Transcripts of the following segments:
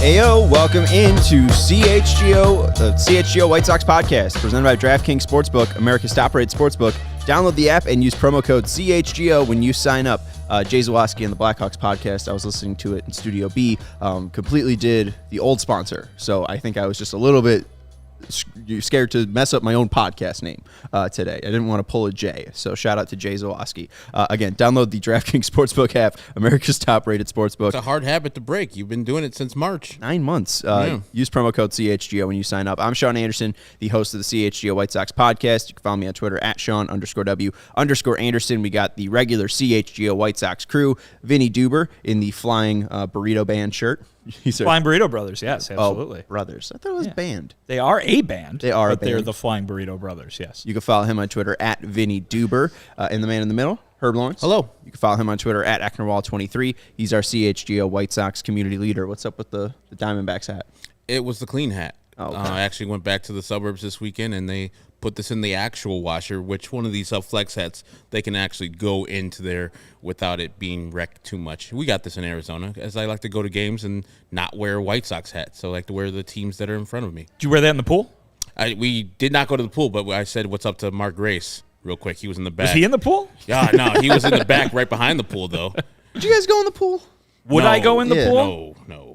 Heyo, welcome into CHGO, the CHGO White Sox podcast, presented by DraftKings Sportsbook, America's top-rated sportsbook. Download the app and use promo code CHGO when you sign up. Jay Zawoski and the Blackhawks podcast, I was listening to it in Studio B, completely did the old sponsor. So I think I was just a little bit scared to mess up my own podcast name today. I didn't want to pull a J. So shout out to Jay Zawoski. Again, download the DraftKings Sportsbook app, America's top-rated sportsbook. It's a hard habit to break. You've been doing it since March. 9 months. Use promo code CHGO when you sign up. I'm Sean Anderson, the host of the CHGO White Sox podcast. You can follow me on Twitter at Sean_W_Anderson. We got the regular CHGO White Sox crew, Vinnie Duber in the Flying Burrito Band shirt. Flying Burrito Brothers, yes, absolutely. Oh, brothers. I thought it was band. They are a band. They are a but band. They're the Flying Burrito Brothers, yes. You can follow him on Twitter at Vinnie Duber. And the man in the middle, Herb Lawrence. Hello. You can follow him on Twitter at Ecknerwall23. He's our CHGO White Sox community leader. What's up with the Diamondbacks hat? It was the clean hat. Oh, okay. I actually went back to the suburbs this weekend, and they put this in the actual washer, which one of these flex hats, they can actually go into there without it being wrecked too much. We got this in Arizona, as I like to go to games and not wear a White Sox hat, so I like to wear the teams that are in front of me. Did you wear that in the pool? We did not go to the pool, but I said what's up to Mark Grace real quick. He was in the back. Was he in the pool? Yeah, no, he was in the back right behind the pool, though. Did you guys go in the pool? Would I go in the pool? No.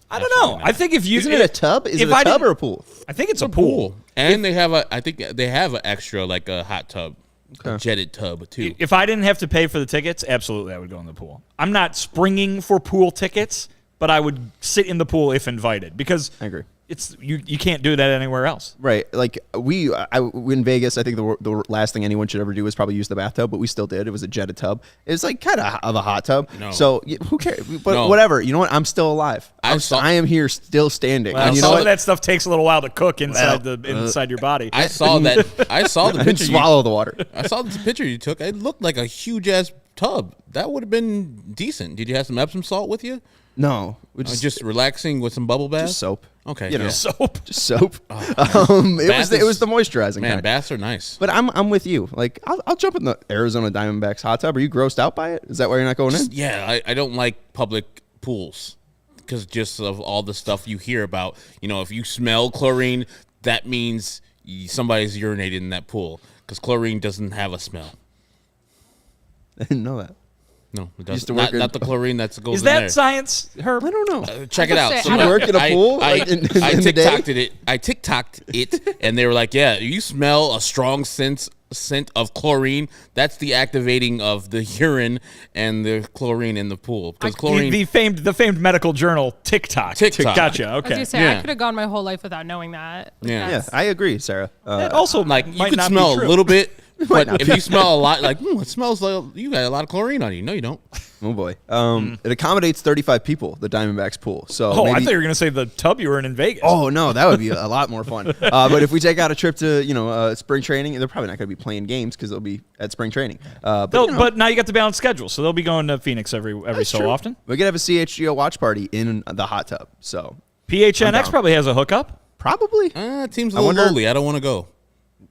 I don't know. I think if you... Isn't it a tub? Is it a tub or a pool? I think it's a pool. And they have I think they have an extra, like a hot tub, a jetted tub, too. If I didn't have to pay for the tickets, absolutely I would go in the pool. I'm not springing for pool tickets, but I would sit in the pool if invited because I agree. It's you can't do that anywhere else. Right. Like we in Vegas, I think the last thing anyone should ever do is probably use the bathtub, but we still did. It was a jetted tub. It's like kind of a hot tub. No. So who cares? But whatever. You know what? I'm still alive. I am here still standing. Well, and you some know of what? that stuff takes a little while to cook inside inside your body. I saw that. I saw the picture. Swallow the water. I saw the picture you took. It looked like a huge ass tub. That would have been decent. Did you have some Epsom salt with you? No, we just relaxing with some bubble bath. Just soap. Okay, you know, soap. Just soap. Oh, it was the moisturizing. Man, kind. baths are nice. But I'm with you. Like I'll jump in the Arizona Diamondbacks hot tub. Are you grossed out by it? Is that why you're not going in? Yeah, I don't like public pools because just of all the stuff you hear about. You know, if you smell chlorine, that means somebody's urinated in that pool because chlorine doesn't have a smell. I didn't know that. No, it doesn't. Not the chlorine that goes Is in that there. Science, Herb? I don't know. Check it out. Did you work in a pool? I TikToked it. I TikToked it, and they were like, "Yeah, you smell a strong scent of chlorine. That's the activating of the urine and the chlorine in the pool because chlorine." The famed medical journal TikTok. Gotcha. Okay. I was gonna say I could have gone my whole life without knowing that. Yeah, I agree, Sarah. Also, like might you could not smell be a true. little bit. But if you smell a lot, like, it smells like you got a lot of chlorine on you. No, you don't. Oh, boy. It accommodates 35 people, the Diamondbacks pool. So I thought you were going to say the tub you were in Vegas. Oh, no, that would be a lot more fun. But if we take out a trip to, spring training, they're probably not going to be playing games because they'll be at spring training. But now you got the balanced schedule, so they'll be going to Phoenix every so true. often. We could have a CHGO watch party in the hot tub. So PHNX probably has a hookup. Probably. It seems a little lonely. I don't want to go.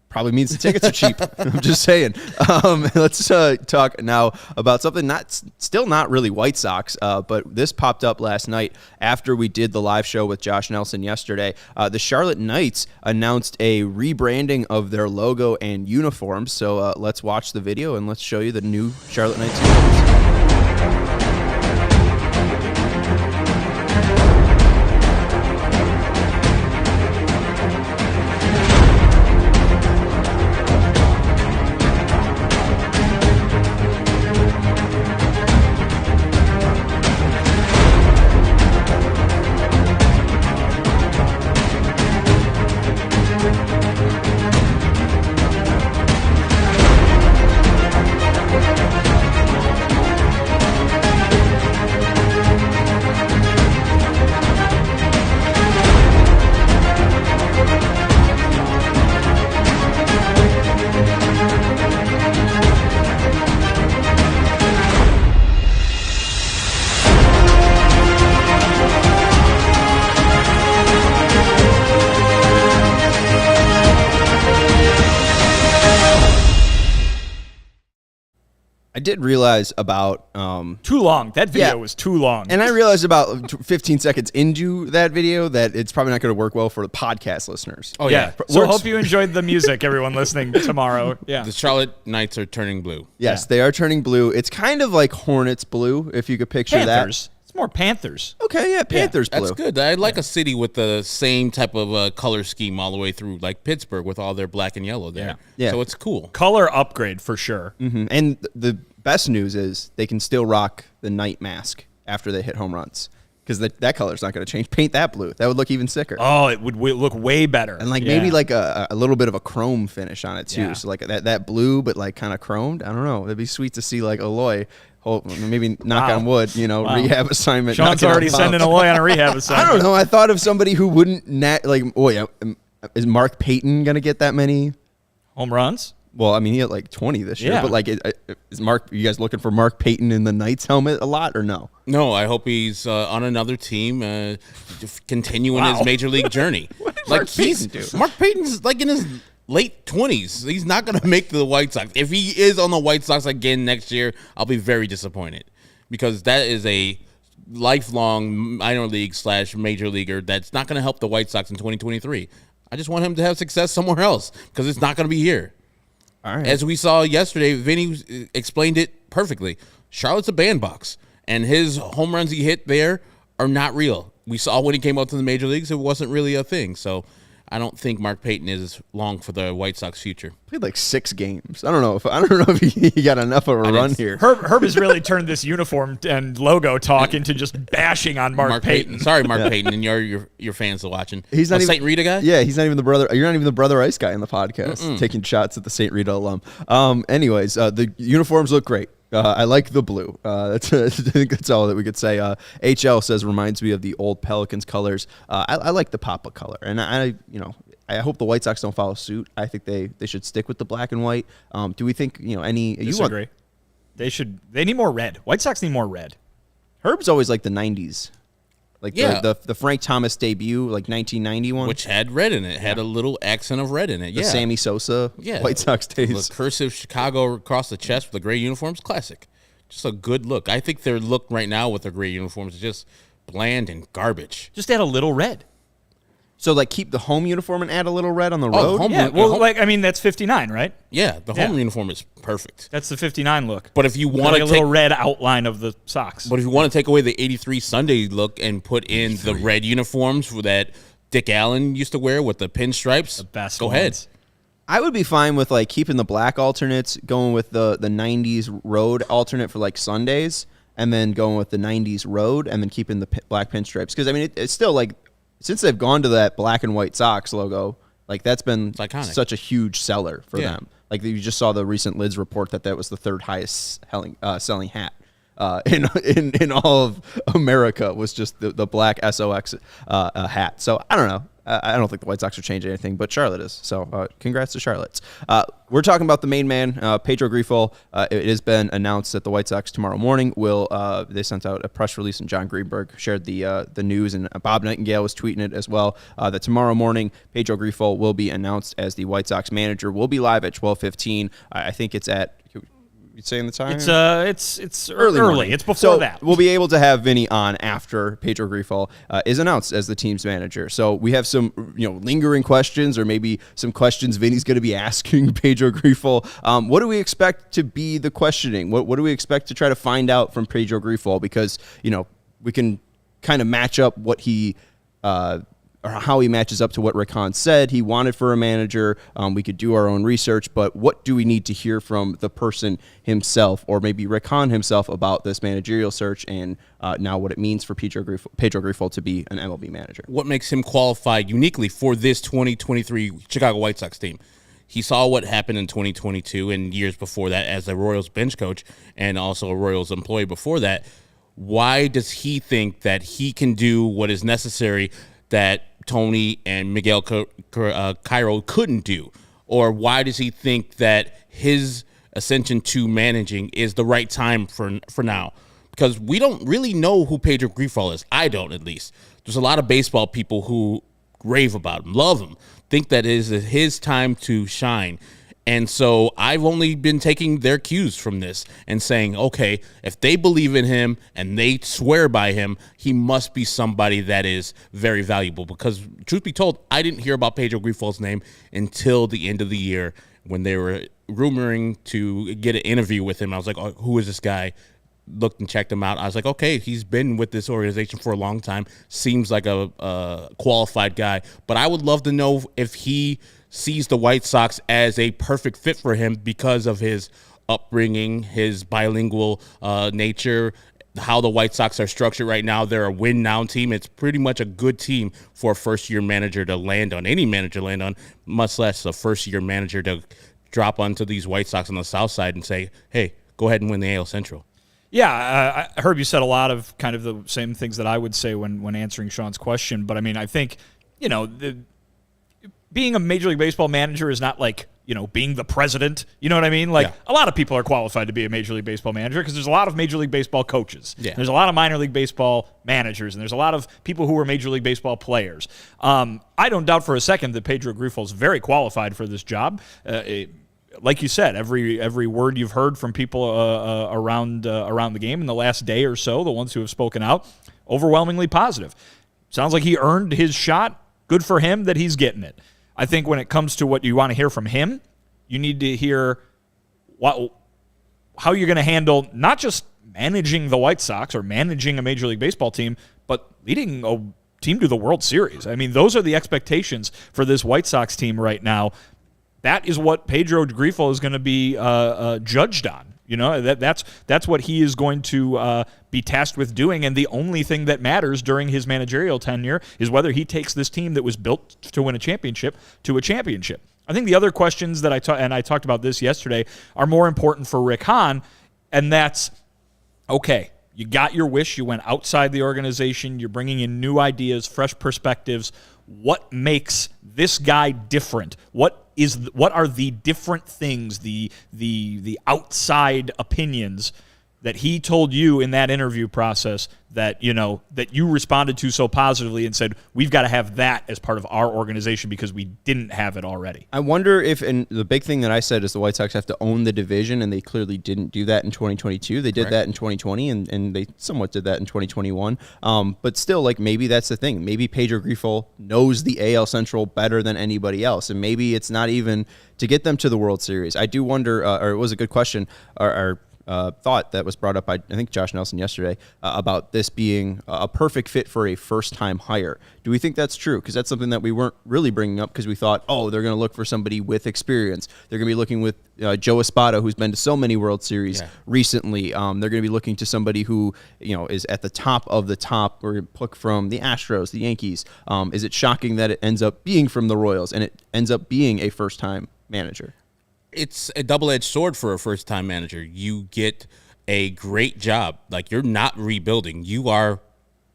Probably means the tickets are cheap. I'm just saying. Let's talk now about something still not really White Sox, but this popped up last night after we did the live show with Josh Nelson yesterday. The Charlotte Knights announced a rebranding of their logo and uniforms. So let's watch the video and let's show you the new Charlotte Knights uniforms. did realize about too long. That video was too long. And I realized about 15 seconds into that video that it's probably not going to work well for the podcast listeners. Oh, yeah. So hope you enjoyed the music, everyone listening tomorrow. Yeah. The Charlotte Knights are turning blue. Yes, they are turning blue. It's kind of like Hornets blue, if you could picture Panthers. that. It's more Panthers. Okay, yeah, Panthers blue. That's good. I like a city with the same type of color scheme all the way through, like Pittsburgh with all their black and yellow there. Yeah. So it's cool. Color upgrade for sure. Mm-hmm. And the best news is they can still rock the night mask after they hit home runs. Because that color's not going to change. Paint that blue. That would look even sicker. Oh, it would look way better. And maybe like a little bit of a chrome finish on it too. Yeah. So like that blue, but like kind of chromed. I don't know. It'd be sweet to see like Aloy, maybe knock on wood, rehab assignment. Sean's already sending Aloy on a rehab assignment. I don't know. I thought of somebody who wouldn't is Mark Payton going to get that many home runs? Well, I mean, he had like 20 this year, but like, is you guys looking for Mark Payton in the Knights helmet a lot or no? No, I hope he's on another team, continuing his major league journey. Mark Payton do? Mark Payton's like in his late 20s. He's not going to make the White Sox. If he is on the White Sox again next year, I'll be very disappointed because that is a lifelong minor league / major leaguer that's not going to help the White Sox in 2023. I just want him to have success somewhere else because it's not going to be here. All right. As we saw yesterday, Vinnie explained it perfectly. Charlotte's a bandbox, and his home runs he hit there are not real. We saw when he came out to the major leagues, it wasn't really a thing. So I don't think Mark Payton is long for the White Sox future. Played like 6 games. I don't know if he got enough of a run here. Herb has really turned this uniform and logo talk into just bashing on Mark Payton. Sorry, Mark Payton, and your fans are watching. He's not even St. Rita guy. Yeah, he's not even the brother. You're not even the Brother Ice guy in the podcast taking shots at the St. Rita alum. Anyways, the uniforms look great. I like the blue. I think that's all that we could say. HL says reminds me of the old Pelicans colors. I like the Papa color, and I hope the White Sox don't follow suit. I think they should stick with the black and white. Do we think any? Disagree. They need more red. White Sox need more red. Herb's always like the '90s. Like the Frank Thomas debut, like 1991. Which had red in it. Had a little accent of red in it. The Sammy Sosa White Sox days. The cursive Chicago across the chest with the gray uniforms, classic. Just a good look. I think their look right now with their gray uniforms is just bland and garbage. Just add a little red. So, like, keep the home uniform and add a little red on the road? That's 59, right? Yeah, the home uniform is perfect. That's the 59 look. But if you want a little red outline of the socks. But if you want to take away the 83 Sunday look and put in the red uniforms that Dick Allen used to wear with the pinstripes, the best go ones. ahead. I would be fine with, like, keeping the black alternates, going with the 90s road alternate for, like, Sundays, and then going with the 90s road, and then keeping the black pinstripes. Because, I mean, it's still, like, since they've gone to that black and white Sox logo, like that's been such a huge seller for them. Like you just saw the recent Lids report that was the 3rd highest selling hat in all of America was just the black SOX hat. So I don't know. I don't think the White Sox will change anything, but Charlotte is. So congrats to Charlotte. We're talking about the main man, Pedro Grifol. It has been announced that the White Sox tomorrow morning they sent out a press release, and John Greenberg shared the news, and Bob Nightingale was tweeting it as well, that tomorrow morning Pedro Grifol will be announced as the White Sox manager. We'll be live at 12:15. I think it's at... You saying the time? It's early. It's before that. We'll be able to have Vinny on after Pedro Grifol is announced as the team's manager. So we have some lingering questions, or maybe some questions Vinny's going to be asking Pedro Grifol. What do we expect to be the questioning? What do we expect to try to find out from Pedro Grifol? Because we can kind of match up what he. Or how he matches up to what Rick Hahn said he wanted for a manager. We could do our own research, but what do we need to hear from the person himself, or maybe Rick Hahn himself, about this managerial search and now what it means for Pedro Grifol to be an MLB manager? What makes him qualified uniquely for this 2023 Chicago White Sox team? He saw what happened in 2022 and years before that as a Royals bench coach and also a Royals employee before that. Why does he think that he can do what is necessary that Tony and Miguel Cairo couldn't do? Or why does he think that his ascension to managing is the right time for now? Because we don't really know who Pedro Grifol is. I don't, at least. There's a lot of baseball people who rave about him, love him, think that it is his time to shine. And so I've only been taking their cues from this and saying, okay, if they believe in him and they swear by him, he must be somebody that is very valuable. Because truth be told, I didn't hear about Pedro Grifol's name until the end of the year when they were rumoring to get an interview with him. I was like, oh, who is this guy? Looked and checked him out. I was like, okay, he's been with this organization for a long time. Seems like a qualified guy. But I would love to know if he sees the White Sox as a perfect fit for him because of his upbringing, his bilingual nature, how the White Sox are structured right now. They're a win-now team. It's pretty much a good team for a first-year manager to land on, any manager to land on, much less a first-year manager to drop onto these White Sox on the south side and say, hey, go ahead and win the AL Central. Yeah, I heard you said a lot of kind of the same things that I would say when answering Sean's question. But, I mean, I think, being a Major League Baseball manager is not like, being the president. You know what I mean? Like, a lot of people are qualified to be a Major League Baseball manager because there's a lot of Major League Baseball coaches. Yeah. There's a lot of minor league baseball managers, and there's a lot of people who are Major League Baseball players. I don't doubt for a second that Pedro Grifol is very qualified for this job. Like you said, every word you've heard from people around the game in the last day or so, the ones who have spoken out, overwhelmingly positive. Sounds like he earned his shot. Good for him that he's getting it. I think when it comes to what you want to hear from him, you need to hear how you're going to handle not just managing the White Sox or managing a Major League Baseball team, but leading a team to the World Series. I mean, those are the expectations for this White Sox team right now. That is what Pedro Grifol is going to be judged on. That's what he is going to be tasked with doing, and the only thing that matters during his managerial tenure is whether he takes this team that was built to win a championship to a championship. I think the other questions that I talked about this yesterday are more important for Rick Hahn, and that's, okay, you got your wish, you went outside the organization, you're bringing in new ideas, fresh perspectives. What makes this guy different? What are the different things, the outside opinions that he told you in that interview process that you responded to so positively and said, we've got to have that as part of our organization because we didn't have it already? I wonder if, and the big thing that I said is the White Sox have to own the division, and they clearly didn't do that in 2022. They did that in 2020, and they somewhat did that in 2021. But still, maybe that's the thing. Maybe Pedro Grifol knows the AL Central better than anybody else, and maybe it's not even to get them to the World Series. I do wonder, or it was a good question, or thought that was brought up by, I think, Josh Nelson yesterday about this being a perfect fit for a first-time hire. Do we think that's true? Because that's something that we weren't really bringing up because we thought, they're going to look for somebody with experience. They're going to be looking with Joe Espada, who's been to so many World Series recently. They're going to be looking to somebody who is at the top of the top, or pick from the Astros, the Yankees. Is it shocking that it ends up being from the Royals and it ends up being a first-time manager? It's a double-edged sword for a first-time manager. You get a great job. You're not rebuilding. You are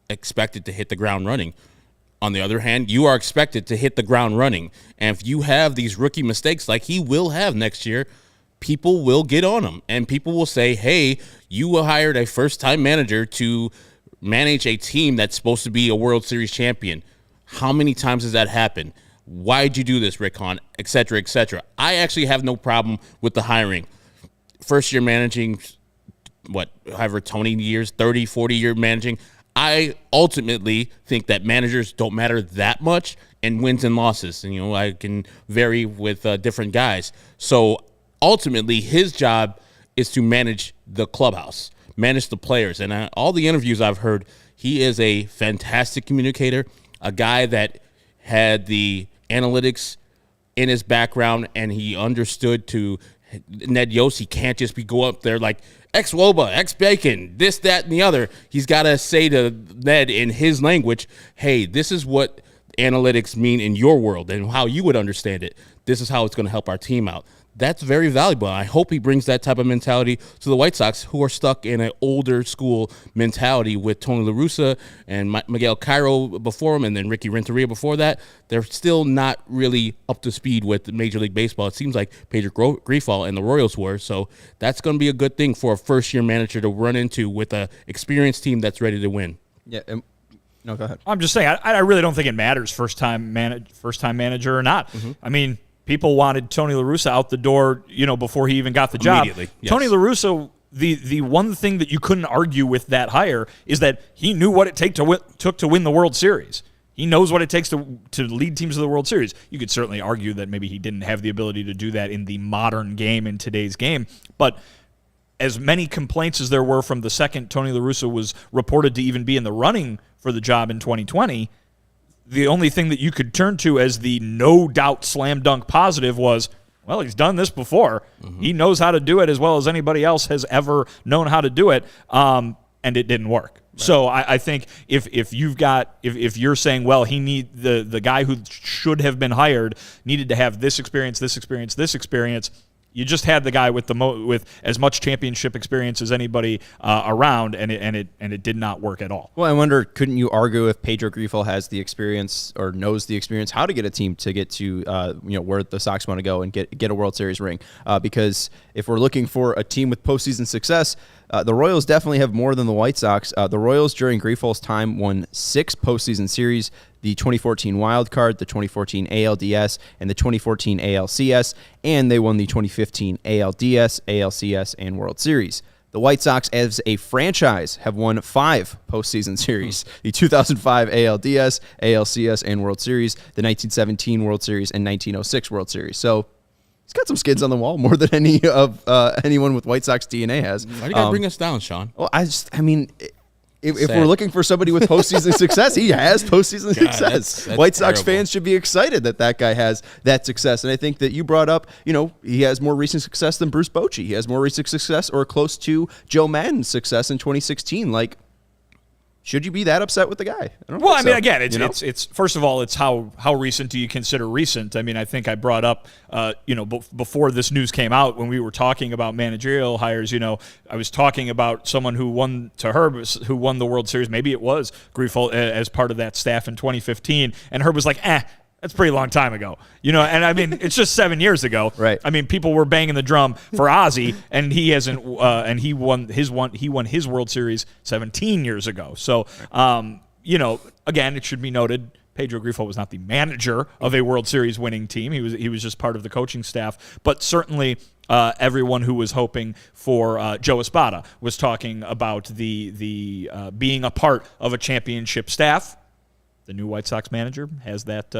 expected to hit the ground running. On the other hand, you are expected to hit the ground running. And if you have these rookie mistakes like he will have next year, people will get on him. And people will say, hey, you hired a first-time manager to manage a team that's supposed to be a World Series champion. How many times has that happened? Why'd you do this, Rick Hahn, et cetera, et cetera. I actually have no problem with the hiring. First year managing, however, 20 years, 30, 40-year managing. I ultimately think that managers don't matter that much in wins and losses. And, I can vary with different guys. So ultimately, his job is to manage the clubhouse, manage the players. And all the interviews I've heard, he is a fantastic communicator, a guy that had the analytics in his background, and he understood to Ned Yost, he can't just go up there like X Woba, X Bacon, this, that, and the other. He's got to say to Ned in his language, hey, this is what analytics mean in your world and how you would understand it. This is how it's going to help our team out. That's very valuable. I hope he brings that type of mentality to the White Sox, who are stuck in an older school mentality with Tony La Russa and Miguel Cairo before him, and then Ricky Renteria before that. They're still not really up to speed with Major League Baseball. It seems like Pedro Grifol and the Royals were, so that's going to be a good thing for a first-year manager to run into with an experienced team that's ready to win. Yeah. No, go ahead. I'm just saying, I really don't think it matters first-time manager or not. Mm-hmm. I mean, people wanted Tony La Russa out the door, before he even got the job. Immediately, yes. Tony La Russa, the one thing that you couldn't argue with that hire is that he knew what it took to win the World Series. He knows what it takes to lead teams to the World Series. You could certainly argue that maybe he didn't have the ability to do that in the modern game, in today's game. But as many complaints as there were from the second Tony La Russa was reported to even be in the running for the job in 2020, the only thing that you could turn to as the no doubt slam dunk positive was, well, he's done this before. Mm-hmm. He knows how to do it as well as anybody else has ever known how to do it, and it didn't work. Right. So I think if you're saying, well, the guy who should have been hired needed to have this experience, you just had the guy with with as much championship experience as anybody around, and it did not work at all. Well, I wonder, couldn't you argue if Pedro Grifol has the experience or knows the experience how to get a team to get to where the Sox want to go and get a World Series ring? Because if we're looking for a team with postseason success, the Royals definitely have more than the White Sox. The Royals during Grifol's time won 6 postseason series: the 2014 Wild Card, the 2014 ALDS, and the 2014 ALCS, and they won the 2015 ALDS, ALCS, and World Series. The White Sox, as a franchise, have won 5 postseason series: the 2005 ALDS, ALCS, and World Series, the 1917 World Series, and 1906 World Series. So he's got some skids on the wall, more than any of anyone with White Sox DNA has. Why do you got to bring us down, Sean? Well, if we're looking for somebody with postseason success, he has postseason success. That's White Sox terrible. fans should be excited that guy has that success. And I think that you brought up, he has more recent success than Bruce Bochy. He has more recent success or close to Joe Madden's success in 2016. Like, should you be that upset with the guy? Again, it's first of all, it's how recent do you consider recent? I mean, I think I brought up, before this news came out, when we were talking about managerial hires, I was talking about someone who won the World Series. Maybe it was Grifol as part of that staff in 2015, and Herb was like, that's a pretty long time ago, and I mean, it's just 7 years ago, right? I mean, people were banging the drum for Ozzie, and he hasn't, and he won his World Series 17 years ago. So, again, it should be noted, Pedro Grifol was not the manager of a World Series winning team. He was just part of the coaching staff, but certainly everyone who was hoping for Joe Espada was talking about the being a part of a championship staff. The new White Sox manager has that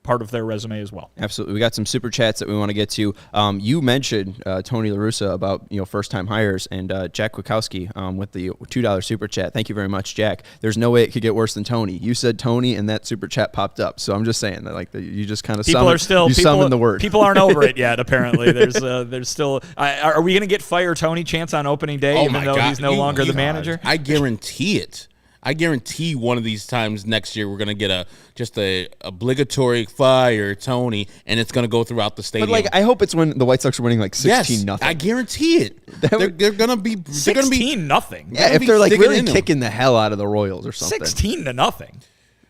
part of their resume as well. Absolutely. We got some super chats that we want to get to. You mentioned Tony La Russa about first-time hires, and Jack Kwiatkowski with the $2 super chat. Thank you very much, Jack. There's no way it could get worse than Tony. You said Tony, and that super chat popped up. So I'm just saying that you just kind of summoned the word. People aren't over it yet. Apparently, there's still. Are we going to get fire Tony chance on opening day, even though he's no longer the manager? I guarantee it. I guarantee one of these times next year we're going to get a obligatory fire Tony, and it's going to go throughout the stadium. But I hope it's when the White Sox are winning 16-0. Yes, I guarantee it. They're going to be 16-0. Yeah, if they're really kicking the hell out of the Royals or something. 16-0.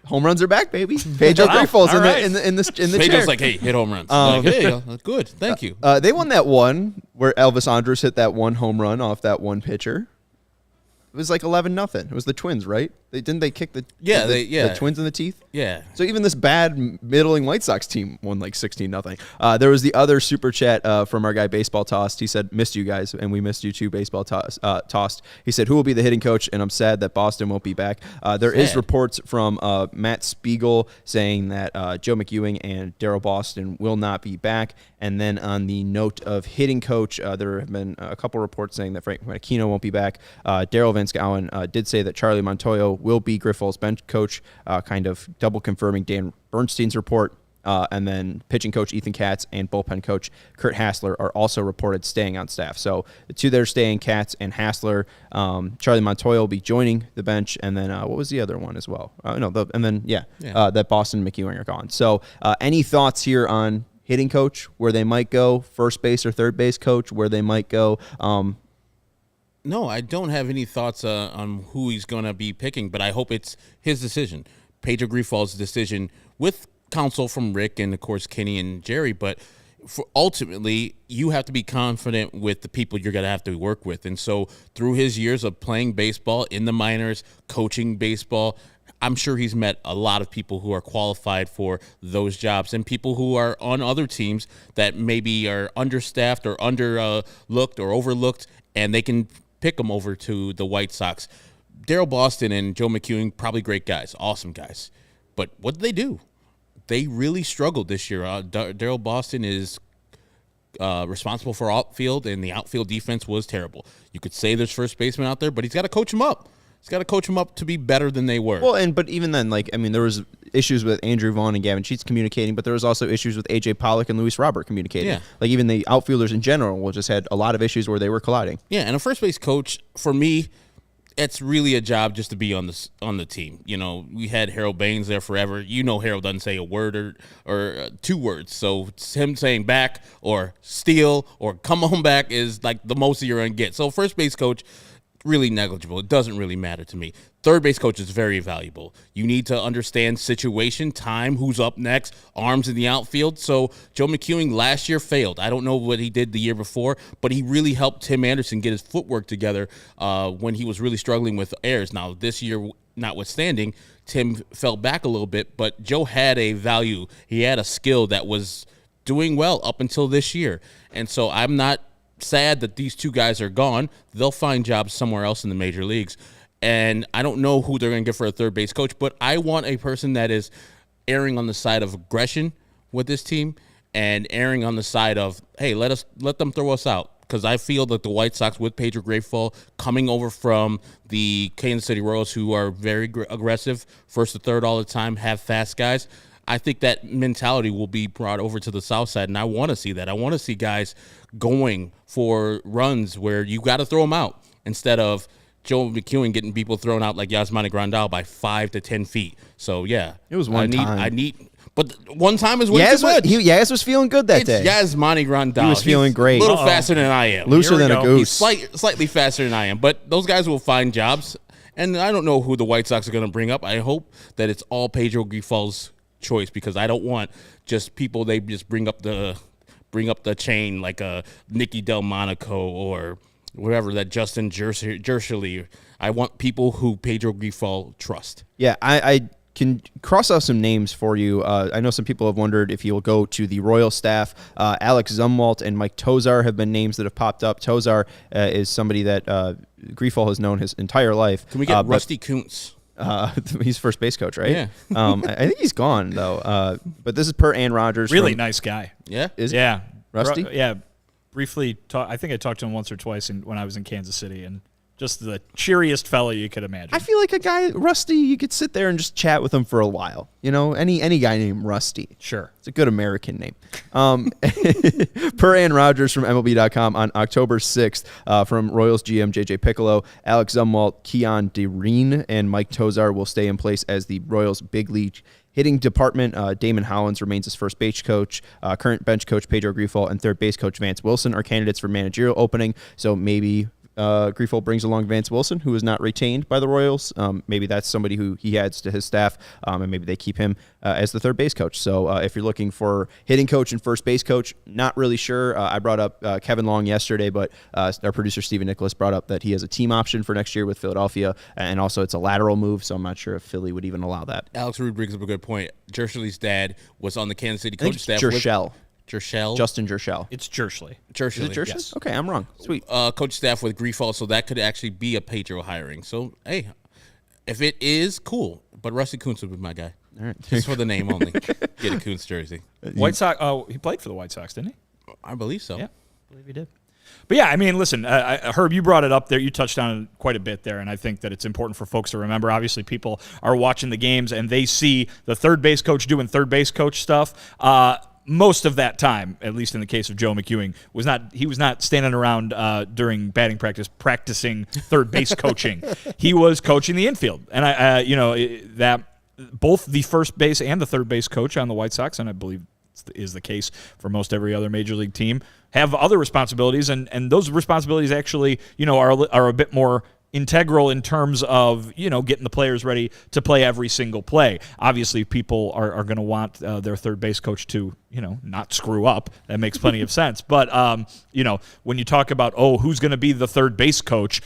Home runs are back, baby. Pedro Grifol's in the Pedro's chair. Pedro's like, hey, hit home runs. Hey, good, thank you. They won that one where Elvis Andrus hit that one home run off that one pitcher. It was 11-0. It was the Twins, right? Didn't they kick the Twins in the teeth? Yeah. So even this bad middling White Sox team won 16-0. There was the other super chat from our guy Baseball Tossed. He said, "Missed you guys, and we missed you too." Baseball Tossed. He said, "Who will be the hitting coach?" And I'm sad that Boston won't be back. There is reports from Matt Spiegel saying that Joe McEwing and Darryl Boston will not be back. And then on the note of hitting coach, there have been a couple reports saying that Frank Aquino won't be back. Daryl Van Schouwen did say that Charlie Montoyo will be Grifol's bench coach, kind of double confirming Dan Bernstein's report. And then pitching coach Ethan Katz and bullpen coach Kurt Hassler are also reported staying on staff. So the two that are staying, Katz and Hassler. Charlie Montoyo will be joining the bench. And then what was the other one as well? That Boston and McEwing are gone. So any thoughts here on hitting coach, where they might go, first base or third base coach, where they might go? No, I don't have any thoughts on who he's going to be picking, but I hope it's his decision. Pedro Grifol's decision with counsel from Rick and, of course, Kenny and Jerry. But ultimately, you have to be confident with the people you're going to have to work with. And so through his years of playing baseball in the minors, coaching baseball, I'm sure he's met a lot of people who are qualified for those jobs and people who are on other teams that maybe are understaffed or underlooked or overlooked, and they can pick them over to the White Sox. Daryl Boston and Joe McEwing, probably great guys, awesome guys. But what did they do? They really struggled this year. Daryl Boston is responsible for outfield, and the outfield defense was terrible. You could say there's first baseman out there, but he's got to coach him up. He's got to coach them up to be better than they were. Well, but even then, there was issues with Andrew Vaughn and Gavin Sheets communicating, but there was also issues with A.J. Pollock and Luis Robert communicating. Yeah. Even the outfielders in general just had a lot of issues where they were colliding. Yeah, and a first base coach, for me, it's really a job just to be on the team. We had Harold Baines there forever. Harold doesn't say a word or 2 words. So him saying back or steal or come on back is like the most you're going to get. So first base coach, really negligible. It doesn't really matter to me. Third base coach is very valuable. You need to understand situation, time, who's up next, arms in the outfield. So Joe McEwing last year failed. I don't know what he did the year before, but he really helped Tim Anderson get his footwork together when he was really struggling with errors. Now, this year, notwithstanding, Tim fell back a little bit, but Joe had a value. He had a skill that was doing well up until this year. And so I'm not sad that these 2 guys are gone. They'll find jobs somewhere else in the major leagues. And I don't know who they're going to get for a third base coach, but I want a person that is erring on the side of aggression with this team and erring on the side of, hey, let them throw us out. Because I feel that the White Sox with Pedro Grifol coming over from the Kansas City Royals, who are very aggressive, first to third all the time, have fast guys, I think that mentality will be brought over to the South Side, and I want to see that. I want to see guys going for runs where you got to throw them out instead of Joe McEwing getting people thrown out like Yasmani Grandal by 5 to 10 feet. So, yeah. It was one time. But one time is way too much. Yaz was feeling good that day. Yasmani Grandal. He was feeling great. A little faster than I am. Looser than a goose. He's slightly faster than I am. But those guys will find jobs, and I don't know who the White Sox are going to bring up. I hope that it's all Pedro Grifol's choice, because I don't want just people they just bring up the chain like a Nicky Delmonico or whatever, that Justin Jershely. I want people who Pedro Grifol trust. Yeah, I can cross off some names for you. I know some people have wondered if he will go to the Royal staff. Alex Zumwalt and Mike Tozar have been names that have popped up. Tozar is somebody that Grifol has known his entire life. Can we get Rusty Kuntz? He's first base coach, right? Yeah. I think he's gone, though. But this is per Ann Rogers. Really nice guy. Yeah? Yeah. Rusty? Yeah. Briefly, I think I talked to him once or twice when I was in Kansas City, and just the cheeriest fella you could imagine. I feel like a guy, Rusty, you could sit there and just chat with him for a while. Any guy named Rusty. Sure. It's a good American name. Per Ann Rogers from MLB.com on October 6th, from Royals GM J.J. Piccolo, Alex Zumwalt, Keon DeReen, and Mike Tozar will stay in place as the Royals big league hitting department. Damon Hollins remains as first base coach. Current bench coach Pedro Grifol and third base coach Vance Wilson are candidates for managerial opening. So maybe Grifol brings along Vance Wilson, who is not retained by the Royals. Maybe that's somebody who he adds to his staff, and maybe they keep him as the third base coach. So if you're looking for hitting coach and first base coach, not really sure. I brought up Kevin Long yesterday, but our producer Stephen Nicholas brought up that he has a team option for next year with Philadelphia, and also it's a lateral move, so I'm not sure if Philly would even allow that. Alex Rude brings up a good point. Jershely's dad was on the Kansas City coach staff. Justin Jershel. It's Jershely. Is it Jershely? Yes. Okay, I'm wrong. Sweet. Coach staff with Grifol, so that could actually be a Pedro hiring. So, hey, if it is, cool. But Rusty Kuntz would be my guy. All right. Just for the name only. Get a Kuntz jersey. White Sox. Oh, he played for the White Sox, didn't he? I believe so. Yeah, I believe he did. But yeah, I mean, listen, Herb, you brought it up there. You touched on it quite a bit there, and I think that it's important for folks to remember. Obviously, people are watching the games, and they see the third base coach doing third base coach stuff. Most of that time, at least in the case of Joe McEwing, he was not standing around during batting practice practicing third base coaching. He was coaching the infield, and that both the first base and the third base coach on the White Sox, and I believe is the case for most every other major league team, have other responsibilities, and those responsibilities actually are a bit more integral in terms of getting the players ready to play every single play. Obviously, people are going to want their third base coach to not screw up. That makes plenty of sense. But when you talk about who's going to be the third base coach,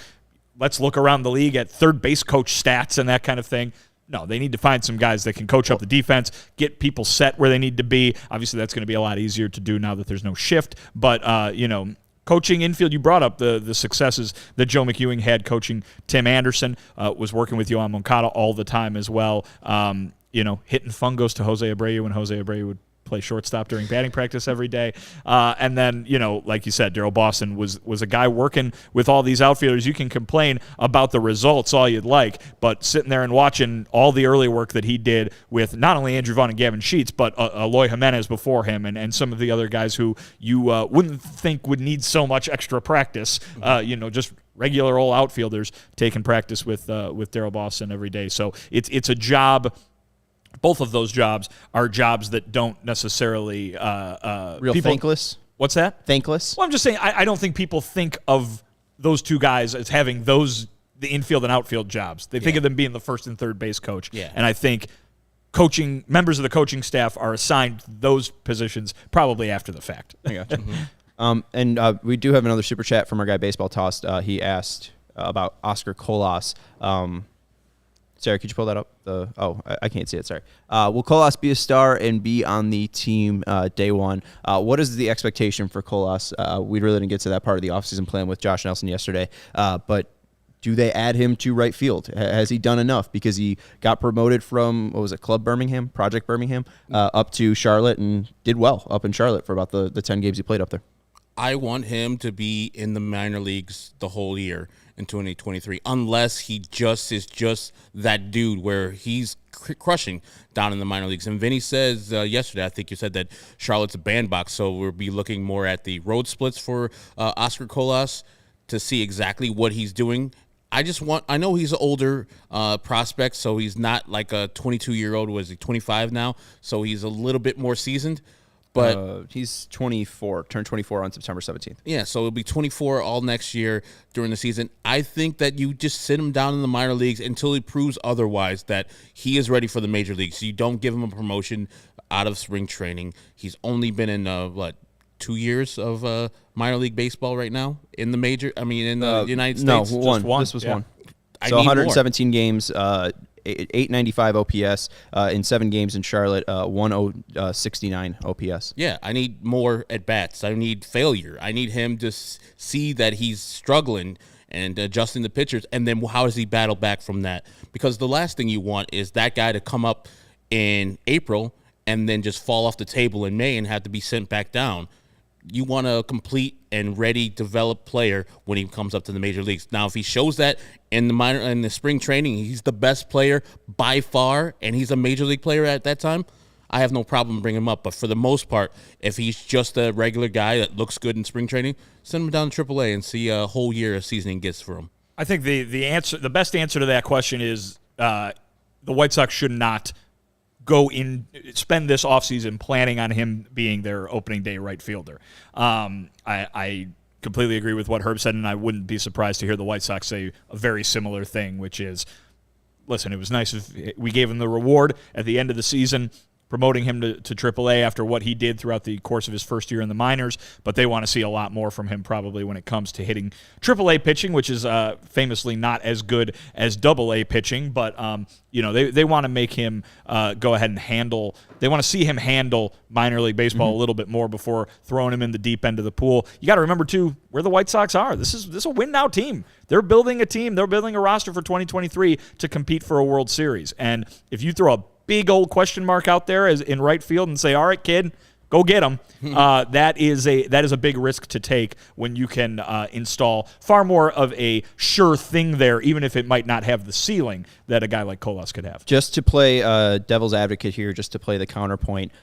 let's look around the league at third base coach stats and that kind of thing. No, they need to find some guys that can coach up the defense, get people set where they need to be. Obviously, that's going to be a lot easier to do now that there's no shift. But, coaching infield, you brought up the successes that Joe McEwing had coaching Tim Anderson, was working with Yohan Moncada all the time as well. Hitting fungos to Jose Abreu when Jose Abreu would play shortstop during batting practice every day. And then, like you said, Daryl Boston was a guy working with all these outfielders. You can complain about the results all you'd like, but sitting there and watching all the early work that he did with not only Andrew Vaughn and Gavin Sheets, but Eloy Jimenez before him and some of the other guys who you wouldn't think would need so much extra practice, just regular old outfielders taking practice with Daryl Boston every day. So it's a job. Both of those jobs are jobs that don't necessarily real thankless. What's that? Thankless. Well, I'm just saying I don't think people think of those two guys as having the infield and outfield jobs. They think of them being the first and third base coach. Yeah. And I think members of the coaching staff are assigned those positions probably after the fact. I gotcha. And we do have another super chat from our guy Baseball Tossed. He asked about Oscar Colas. Sarah, could you pull that up? I can't see it. Sorry. Will Colas be a star and be on the team day one? What is the expectation for Colas? We really didn't get to that part of the offseason plan with Josh Nelson yesterday. But do they add him to right field? Has he done enough? Because he got promoted from, Project Birmingham, up to Charlotte and did well up in Charlotte for about the 10 games he played up there. I want him to be in the minor leagues the whole year in 2023, unless he is just that dude where he's crushing down in the minor leagues. And Vinny says yesterday, I think you said that Charlotte's a bandbox, so we'll be looking more at the road splits for Oscar Colas to see exactly what he's doing. I know he's an older prospect, so he's not like a 22-year-old. Was he 25 now? So he's a little bit more seasoned. But he's 24, turned 24 on September 17th. Yeah, so it'll be 24 all next year during the season. I think that you just sit him down in the minor leagues until he proves otherwise that he is ready for the major leagues. You don't give him a promotion out of spring training. He's only been in 2 years of minor league baseball right now in the United States. No, one. This was one. So 117 games. 895 OPS in 7 games in Charlotte, 1069 OPS. Yeah, I need more at bats. I need failure. I need him to see that he's struggling and adjusting the pitchers, and then how does he battle back from that? Because the last thing you want is that guy to come up in April and then just fall off the table in May and have to be sent back down. You want a complete and ready, developed player when he comes up to the major leagues. Now, if he shows that in the spring training, he's the best player by far, and he's a major league player at that time, I have no problem bringing him up. But for the most part, if he's just a regular guy that looks good in spring training, send him down to AAA and see a whole year of seasoning gets for him. I think the best answer to that question is the White Sox should not spend this offseason planning on him being their opening day right fielder. I completely agree with what Herb said, and I wouldn't be surprised to hear the White Sox say a very similar thing, which is, listen, it was nice if we gave him the reward at the end of the season, promoting him to AAA after what he did throughout the course of his first year in the minors, but they want to see a lot more from him probably when it comes to hitting AAA pitching, which is famously not as good as AA pitching, but they want to make him go ahead and handle. They want to see him handle minor league baseball a little bit more before throwing him in the deep end of the pool. You got to remember too where the White Sox are. This is a win now team. They're building a team. They're building a roster for 2023 to compete for a World Series, and if you throw a big old question mark out there as in right field and say, all right, kid, go get him. That is a big risk to take when you can install far more of a sure thing there, even if it might not have the ceiling that a guy like Colas could have. Just to play devil's advocate here, just to play the counterpoint,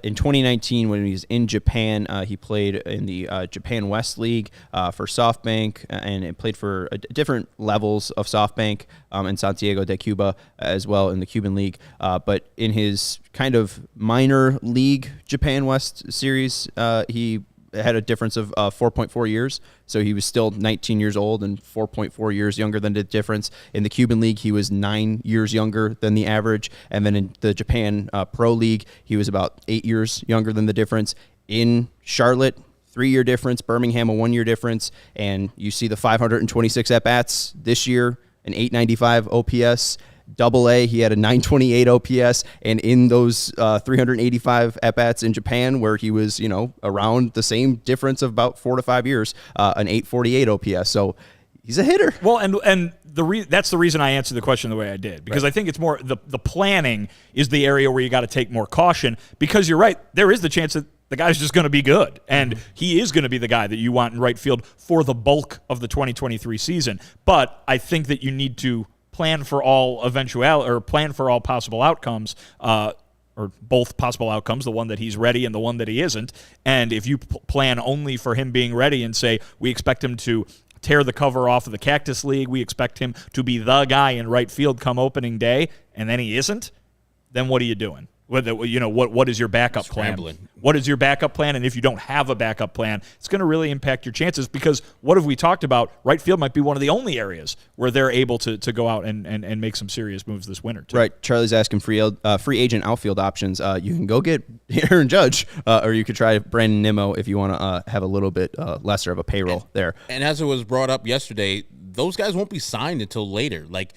in 2019 when he was in Japan, he played in the Japan West League for SoftBank, and it played for different levels of SoftBank in Santiago de Cuba as well in the Cuban League. But in his kind of minor league Japan West series, he had a difference of 4.4 years. So he was still 19 years old and 4.4 years younger than the difference. In the Cuban League, he was 9 years younger than the average. And then in the Japan Pro League, he was about 8 years younger than the difference. In Charlotte, 3-year difference. Birmingham, a 1-year difference. And you see the 526 at-bats this year, an 895 OPS. Double-A, he had a 928 OPS, and in those 385 at-bats in Japan, where he was, around the same difference of about 4 to 5 years, an 848 OPS. So he's a hitter. Well, and that's the reason I answered the question the way I did, because I think it's more the planning is the area where you got to take more caution, because you're right, there is the chance that the guy's just going to be good, and he is going to be the guy that you want in right field for the bulk of the 2023 season. But I think that you need to plan for all plan for all possible outcomes, or both possible outcomes, the one that he's ready and the one that he isn't. And if you plan only for him being ready and say, we expect him to tear the cover off of the Cactus League, we expect him to be the guy in right field come opening day, and then he isn't, then what are you doing? What is your backup plan? What is your backup plan? And if you don't have a backup plan, it's going to really impact your chances, because what have we talked about? Right field might be one of the only areas where they're able to go out and make some serious moves this winter, too. Right. Charlie's asking free agent outfield options. You can go get Aaron Judge, or you could try Brandon Nimmo if you want to have a little bit lesser of a payroll there. And as it was brought up yesterday, those guys won't be signed until later. Like,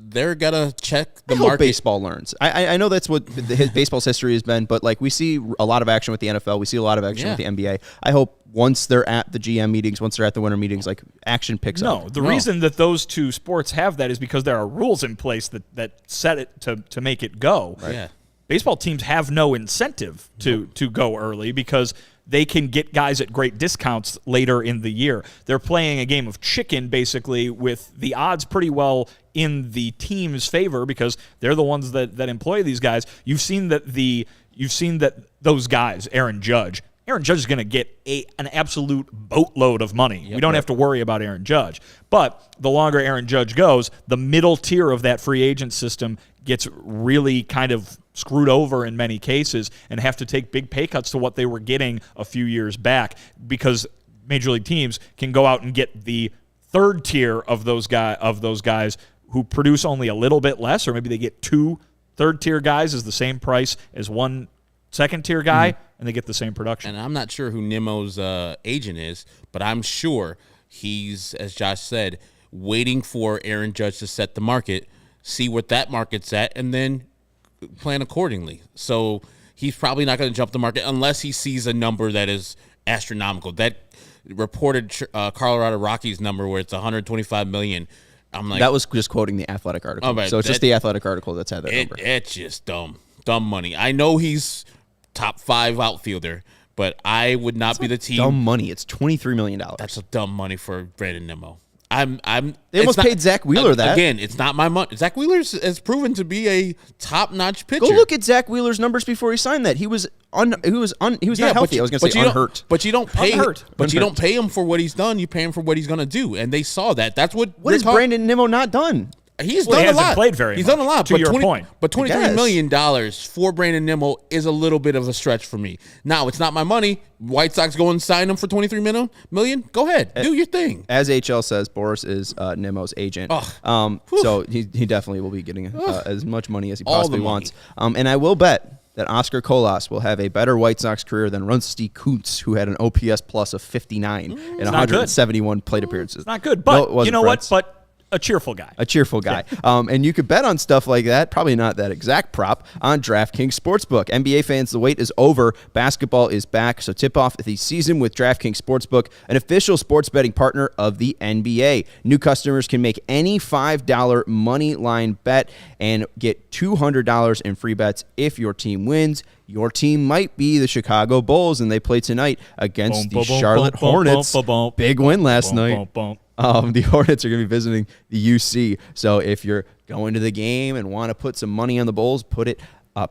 they're gonna check the market. Baseball learns. I know that's what baseball's history has been, but like we see a lot of action with the NFL, we see a lot of action with the NBA. I hope once they're at the GM meetings, once they're at the winter meetings, like action picks up. The reason that those two sports have that is because there are rules in place that set it to make it go. Right. Yeah. Baseball teams have no incentive to go early, because they can get guys at great discounts later in the year. They're playing a game of chicken, basically, with the odds pretty well in the team's favor, because they're the ones that employ these guys. You've seen that those guys, Aaron Judge is going to get an absolute boatload of money. We don't have to worry about Aaron Judge. But the longer Aaron Judge goes, the middle tier of that free agent system gets really kind of screwed over in many cases and have to take big pay cuts to what they were getting a few years back, because major league teams can go out and get the third tier of those guys who produce only a little bit less, or maybe they get 2 third-tier guys as the same price as 1 second-tier guy, and they get the same production. And I'm not sure who Nimmo's agent is, but I'm sure he's, as Josh said, waiting for Aaron Judge to set the market, see what that market's at, and then plan accordingly. So he's probably not going to jump the market unless he sees a number that is astronomical. That reported Colorado Rockies number where it's $125 million. I'm like, that was just quoting the Athletic article. So it's just the Athletic article that's had that number. It's just dumb money. I know he's top 5 outfielder, but I would not be the team. Dumb money. It's $23 million. That's a dumb money for Brandon Nimmo. They almost paid Zach Wheeler that. Again, it's not my money. Zach Wheeler has proven to be a top-notch pitcher. Go look at Zach Wheeler's numbers before he signed that. He was not healthy. I was going to say unhurt. But you don't pay you don't pay him for what he's done. You pay him for what he's going to do, and they saw that. That's what has Brandon Nimmo not done? He's done a lot. He hasn't played very much. He's done a lot. To your point. But $23 million for Brandon Nimmo is a little bit of a stretch for me. Now, it's not my money. White Sox go and sign him for $23 million. Go ahead. Do your thing. As HL says, Boris is Nimmo's agent. So he definitely will be getting as much money as he possibly wants. And I will bet that Oscar Colas will have a better White Sox career than Rusty Kuntz, who had an OPS plus of 59 in 171 plate appearances. It's not good, but you know what? But a cheerful guy. And you could bet on stuff like that, probably not that exact prop, on DraftKings Sportsbook. NBA fans, the wait is over. Basketball is back, so tip off the season with DraftKings Sportsbook, an official sports betting partner of the NBA. New customers can make any $5 money line bet and get $200 in free bets if your team wins. Your team might be the Chicago Bulls, and they play tonight against the Charlotte Hornets. Big win last night. The Hornets are going to be visiting the UC. So if you're going to the game and want to put some money on the Bulls, put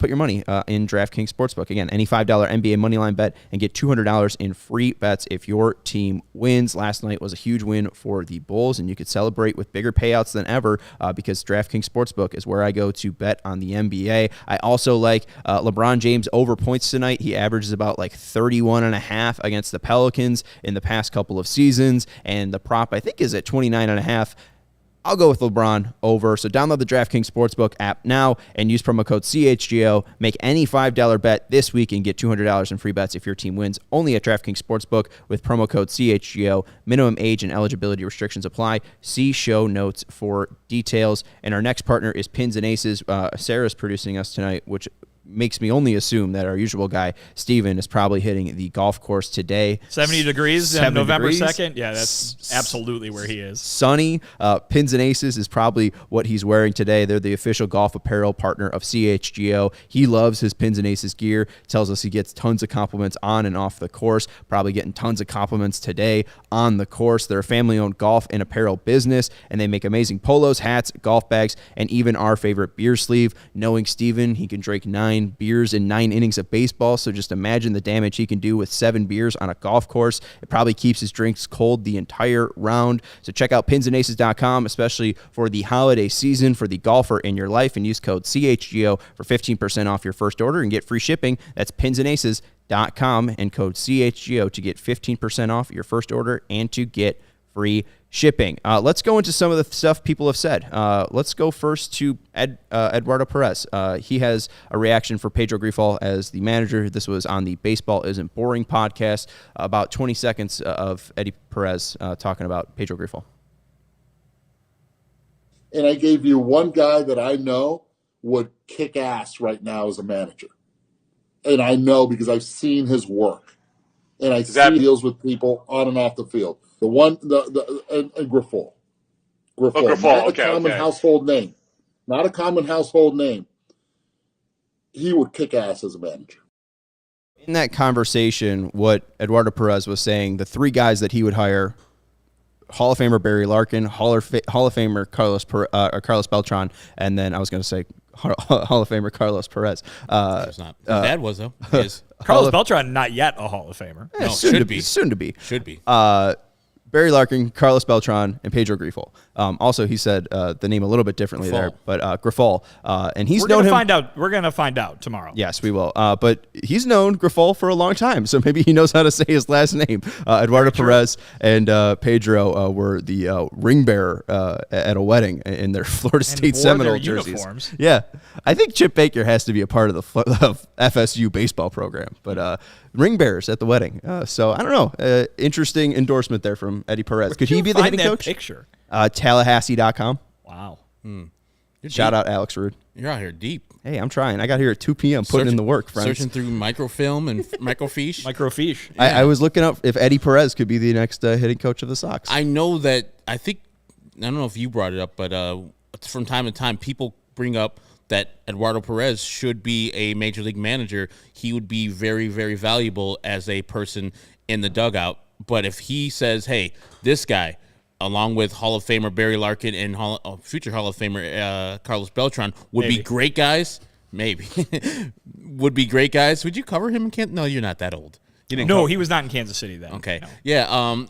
your money in DraftKings Sportsbook. Again, any $5 NBA moneyline bet and get $200 in free bets if your team wins. Last night was a huge win for the Bulls, and you could celebrate with bigger payouts than ever because DraftKings Sportsbook is where I go to bet on the NBA. I also like LeBron James over points tonight. He averages about like 31.5 against the Pelicans in the past couple of seasons, and the prop I think is at 29.5. I'll go with LeBron over. So download the DraftKings Sportsbook app now and use promo code CHGO. Make any $5 bet this week and get $200 in free bets if your team wins. Only at DraftKings Sportsbook with promo code CHGO. Minimum age and eligibility restrictions apply. See show notes for details. And our next partner is Pins and Aces. Sarah's producing us tonight, which makes me only assume that our usual guy, Steven, is probably hitting the golf course today. 70 degrees on November 2nd? Yeah, that's absolutely where he is. Sunny. Pins and Aces is probably what he's wearing today. They're the official golf apparel partner of CHGO. He loves his Pins and Aces gear. Tells us he gets tons of compliments on and off the course. Probably getting tons of compliments today on the course. They're a family-owned golf and apparel business, and they make amazing polos, hats, golf bags, and even our favorite beer sleeve. Knowing Steven, he can drink 9 beers in 9 innings of baseball, so just imagine the damage he can do with 7 beers on a golf course. It probably keeps his drinks cold the entire round. So check out pinsandaces.com, especially for the holiday season for the golfer in your life, and use code CHGO for 15% off your first order and get free shipping. That's pinsandaces.com and code CHGO to get 15% off your first order and to get free shipping. Let's go into some of the stuff people have said. Let's go first to Eduardo Perez. He has a reaction for Pedro Grifol as the manager. This was on the Baseball Isn't Boring podcast. About 20 seconds of Eddie Perez talking about Pedro Grifol. And I gave you one guy that I know would kick ass right now as a manager. And I know because I've seen his work. And I see he deals with people on and off the field. Grifol. Grifol. Not a common household name. Not a common household name. He would kick ass as a manager. In that conversation, what Eduardo Perez was saying, the 3 guys that he would hire: Hall of Famer Barry Larkin, Hall of Famer Carlos Beltran, and then I was going to say Hall of Famer Carlos Perez. It's not. His dad was, though. He is. Carlos Beltran, not yet a Hall of Famer. No, soon to be. Should be. Barry Larkin, Carlos Beltran, and Pedro Grifol. Also, he said the name a little bit differently there, but Grifol. And he's known him. We're going to find out tomorrow. Yes, we will. But he's known Grifol for a long time, so maybe he knows how to say his last name. Eduardo Perez and Pedro were the ring bearer at a wedding in their Florida State Seminole jerseys. Uniforms. Yeah, I think Chip Baker has to be a part of the FSU baseball program, but ring bearers at the wedding. So I don't know. Interesting endorsement there from Eddie Perez. Could he be the hitting coach? Picture? Tallahassee.com. Wow. Shout out Alex Rude. You're out here deep. Hey, I'm trying. I got here at 2 p.m. putting in the work, friends. Searching through microfilm and microfiche. Microfiche. Yeah. I was looking up if Eddie Perez could be the next hitting coach of the Sox. I know that. I don't know if you brought it up, but from time to time, people bring up that Eduardo Perez should be a major league manager. He would be very, very valuable as a person in the dugout. But if he says, hey, this guy, along with Hall of Famer Barry Larkin and future Hall of Famer Carlos Beltran, would be great guys, would be great guys. Would you cover him in Kansas? No, you're not that old. No, he was not in Kansas City then. Okay. No. Yeah,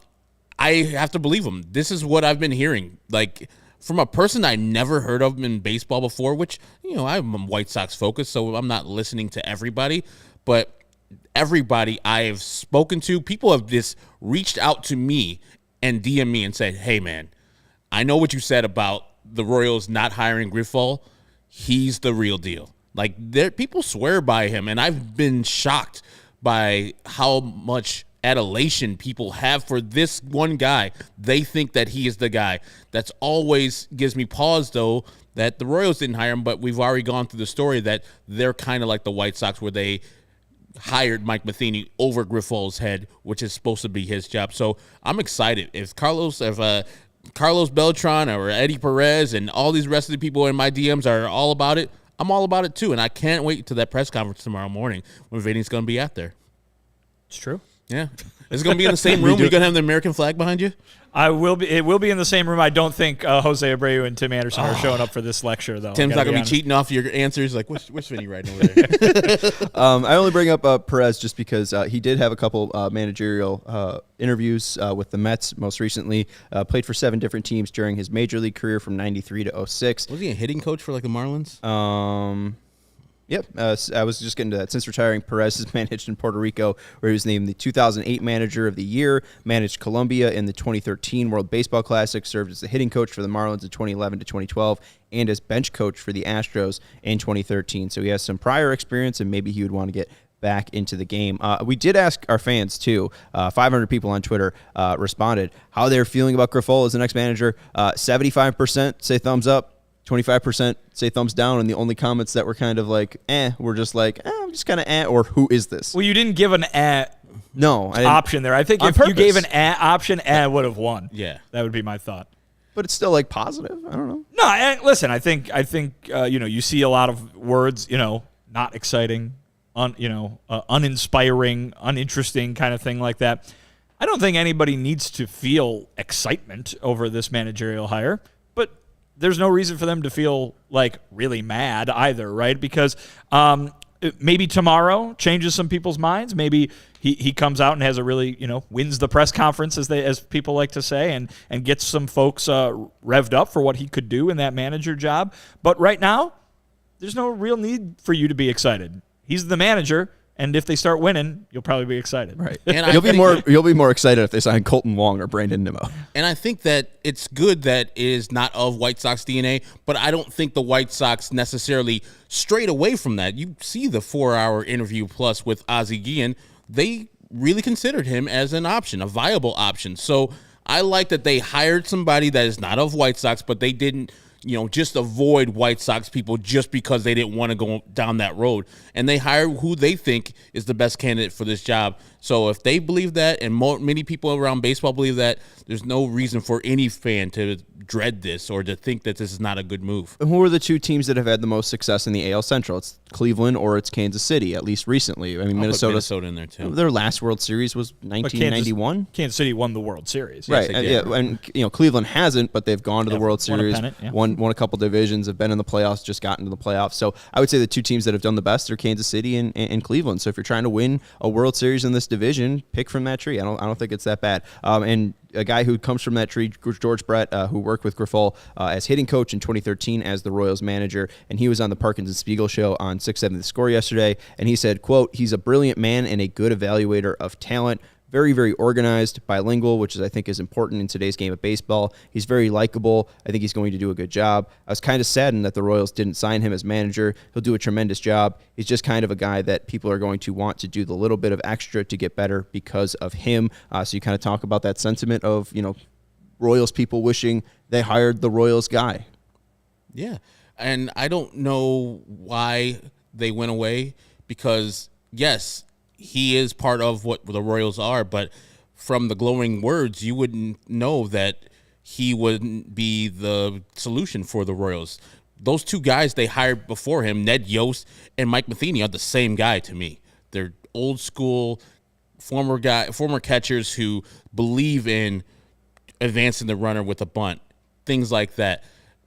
I have to believe him. This is what I've been hearing. Like, from a person I never heard of in baseball before, which, I'm White Sox focused, so I'm not listening to everybody. But everybody I have spoken to, people have just reached out to me and DM me and said, hey, man, I know what you said about the Royals not hiring Grifol. He's the real deal. Like, people swear by him, and I've been shocked by how much adulation people have for this one guy. They think that he is the guy. That's always gives me pause, though, that the Royals didn't hire him, but we've already gone through the story that they're kind of like the White Sox where they hired Mike Matheny over Grifol's head, which is supposed to be his job. So I'm excited. If Carlos Beltran or Eddie Perez and all these rest of the people in my DMs are all about it, I'm all about it too. And I can't wait to that press conference tomorrow morning when Vinny's going to be out there. It's true. Yeah. Is it going to be in the same room? You're going to have the American flag behind you? I will be. It will be in the same room. I don't think Jose Abreu and Tim Anderson are showing up for this lecture, though. Tim's not going to be cheating off your answers. Like, what's Vinny writing over there? I only bring up Perez just because he did have a couple managerial interviews with the Mets most recently. Played for 7 different teams during his major league career from '93 to '06. Was he a hitting coach for like the Marlins? Yep, I was just getting to that. Since retiring, Perez has managed in Puerto Rico, where he was named the 2008 Manager of the Year, managed Colombia in the 2013 World Baseball Classic, served as the hitting coach for the Marlins in 2011 to 2012, and as bench coach for the Astros in 2013. So he has some prior experience, and maybe he would want to get back into the game. We did ask our fans, too. 500 people on Twitter responded how they're feeling about Grifol as the next manager. 75% say thumbs up. 25% say thumbs down, and the only comments that were kind of like, were just like, I'm just kind of or who is this? Well, you didn't give an option there. I think if you gave an option, would have won. Yeah. That would be my thought. But it's still like positive. I don't know. No, listen, I think you see a lot of words, not exciting, uninspiring, uninteresting kind of thing like that. I don't think anybody needs to feel excitement over this managerial hire, but there's no reason for them to feel like really mad either, right? Because maybe tomorrow changes some people's minds. Maybe he comes out and has a really, wins the press conference, as people like to say, and gets some folks revved up for what he could do in that manager job. But right now, there's no real need for you to be excited. He's the manager. And if they start winning, you'll probably be excited. Right. And you'll be more excited if they sign Colton Wong or Brandon Nimmo. And I think that it's good that it is not of White Sox DNA, but I don't think the White Sox necessarily strayed away from that. You see the 4-hour interview plus with Ozzie Guillen. They really considered him as an option, a viable option. So I like that they hired somebody that is not of White Sox, but they didn't just avoid White Sox people just because they didn't want to go down that road. And they hire who they think is the best candidate for this job. So if they believe that, and many people around baseball believe that, there's no reason for any fan to dread this or to think that this is not a good move. And who are the two teams that have had the most success in the AL Central? It's Cleveland or it's Kansas City, at least recently. I mean, Minnesota in there too. Their last World Series was 1991. Kansas City won the World Series. Right. And Cleveland hasn't, but they've gone to the World Series, won a couple divisions, have been in the playoffs, just gotten to the playoffs. So I would say the two teams that have done the best are Kansas City and Cleveland. So if you're trying to win a World Series in this division, pick from that tree. I don't think it's that bad. And a guy who comes from that tree, George Brett, who worked with Grifol as hitting coach in 2013 as the Royals manager, and he was on the Parkins and Spiegel show on 670 The Score yesterday, and he said, quote, "He's a brilliant man and a good evaluator of talent. Very, very organized, bilingual, which I think is important in today's game of baseball. He's very likable. I think he's going to do a good job. I was kind of saddened that the Royals didn't sign him as manager. He'll do a tremendous job. He's just kind of a guy that people are going to want to do the little bit of extra to get better because of him." So you kind of talk about that sentiment of, Royals people wishing they hired the Royals guy. Yeah, and I don't know why they went away because, yes, he is part of what the Royals are, but from the glowing words, you wouldn't know that he wouldn't be the solution for the Royals. Those two guys they hired before him, Ned Yost and Mike Matheny, are the same guy to me. They're old school former catchers who believe in advancing the runner with a bunt, things like that.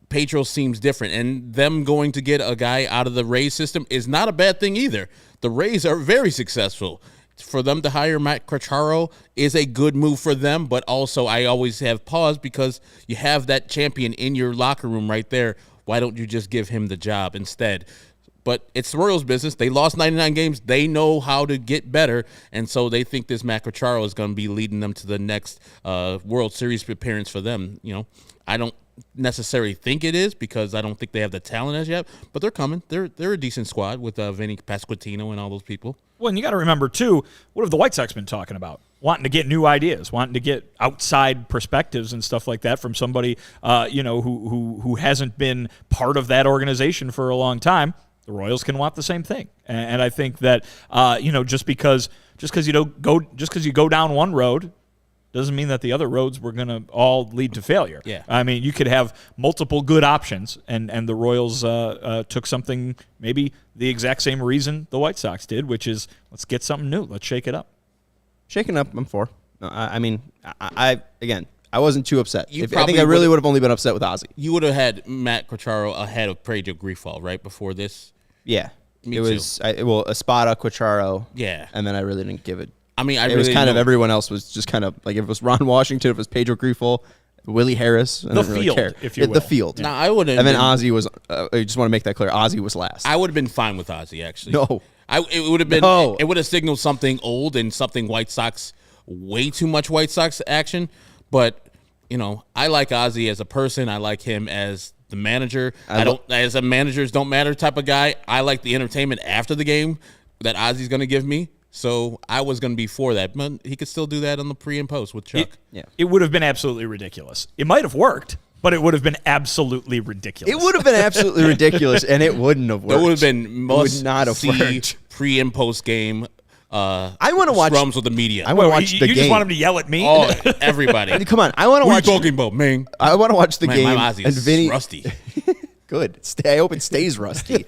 Pedro seems different, and them going to get a guy out of the Rays system is not a bad thing either. The Rays are very successful. For them to hire Matt Cracharo is a good move for them, but also I always have pause because you have that champion in your locker room right there. Why don't you just give him the job instead? But it's the Royals' business. They lost 99 games. They know how to get better, and so they think this Matt Cracharo is going to be leading them to the next World Series appearance for them. I don't necessarily think it is because I don't think they have the talent as yet, but they're coming. They're a decent squad with Vinny Pasquantino and all those people. Well, and you got to remember, too, what have the White Sox been talking about? Wanting to get new ideas, wanting to get outside perspectives and stuff like that from somebody, who hasn't been part of that organization for a long time. The Royals can want the same thing, and I think that just because you go down one road doesn't mean that the other roads were going to all lead to failure. Yeah. I mean, you could have multiple good options, and the Royals took something maybe the exact same reason the White Sox did, which is let's get something new, let's shake it up. Shaking up, I'm for. No, I wasn't too upset. I think probably I really would have only been upset with Ozzie. You would have had Matt Cracharo ahead of Pedro Grifol, right, before this? Yeah. Me it too. was, Espada, Quacharo. Yeah. And then I really didn't give it. I mean, It was kind of everyone else was just kind of like if it was Ron Washington, if it was Pedro Grifol, Willie Harris. I The don't really field, care. if you will. The field. Now, I would have. And then Ozzie was. I just want to make that clear. Ozzie was last. I would have been fine with Ozzie, actually. No. It would have been. No. It would have signaled something old and something White Sox, way too much White Sox action. But I like Ozzie as a person. I like him as the manager. I don't as a managers don't matter type of guy. I like the entertainment after the game that Ozzie's going to give me. So I was going to be for that, but he could still do that on the pre and post with Chuck. It would have been absolutely ridiculous. It might have worked, but it would have been absolutely ridiculous. It would have been absolutely ridiculous, and it wouldn't have worked. It would have been must not have see worked. pre and post game. I want to watch scrums with the media. I want to watch the you game. just want him to yell at me? Oh, everybody! Come on, I want to What are watch. you talking about, man? I want to watch the game. My Ozzie and is Vinny, rusty. Good. I hope it stays rusty.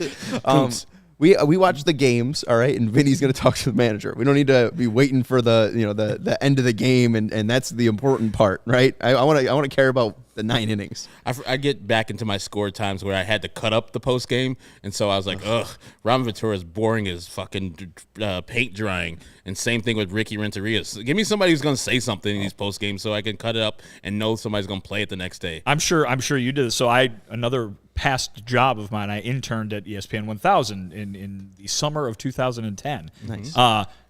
We watch the games, all right, and Vinny's going to talk to the manager. We don't need to be waiting for the end of the game, and that's the important part, right? I want to care about the 9 innings. I get back into my score times where I had to cut up the post game, and so I was like, ugh, Ron Ventura is boring as fucking paint drying. And same thing with Ricky Renteria. So give me somebody who's going to say something in these post games so I can cut it up and know somebody's going to play it the next day. I'm sure you did this. So another past job of mine, I interned at ESPN 1000 in the summer of 2010. Nice.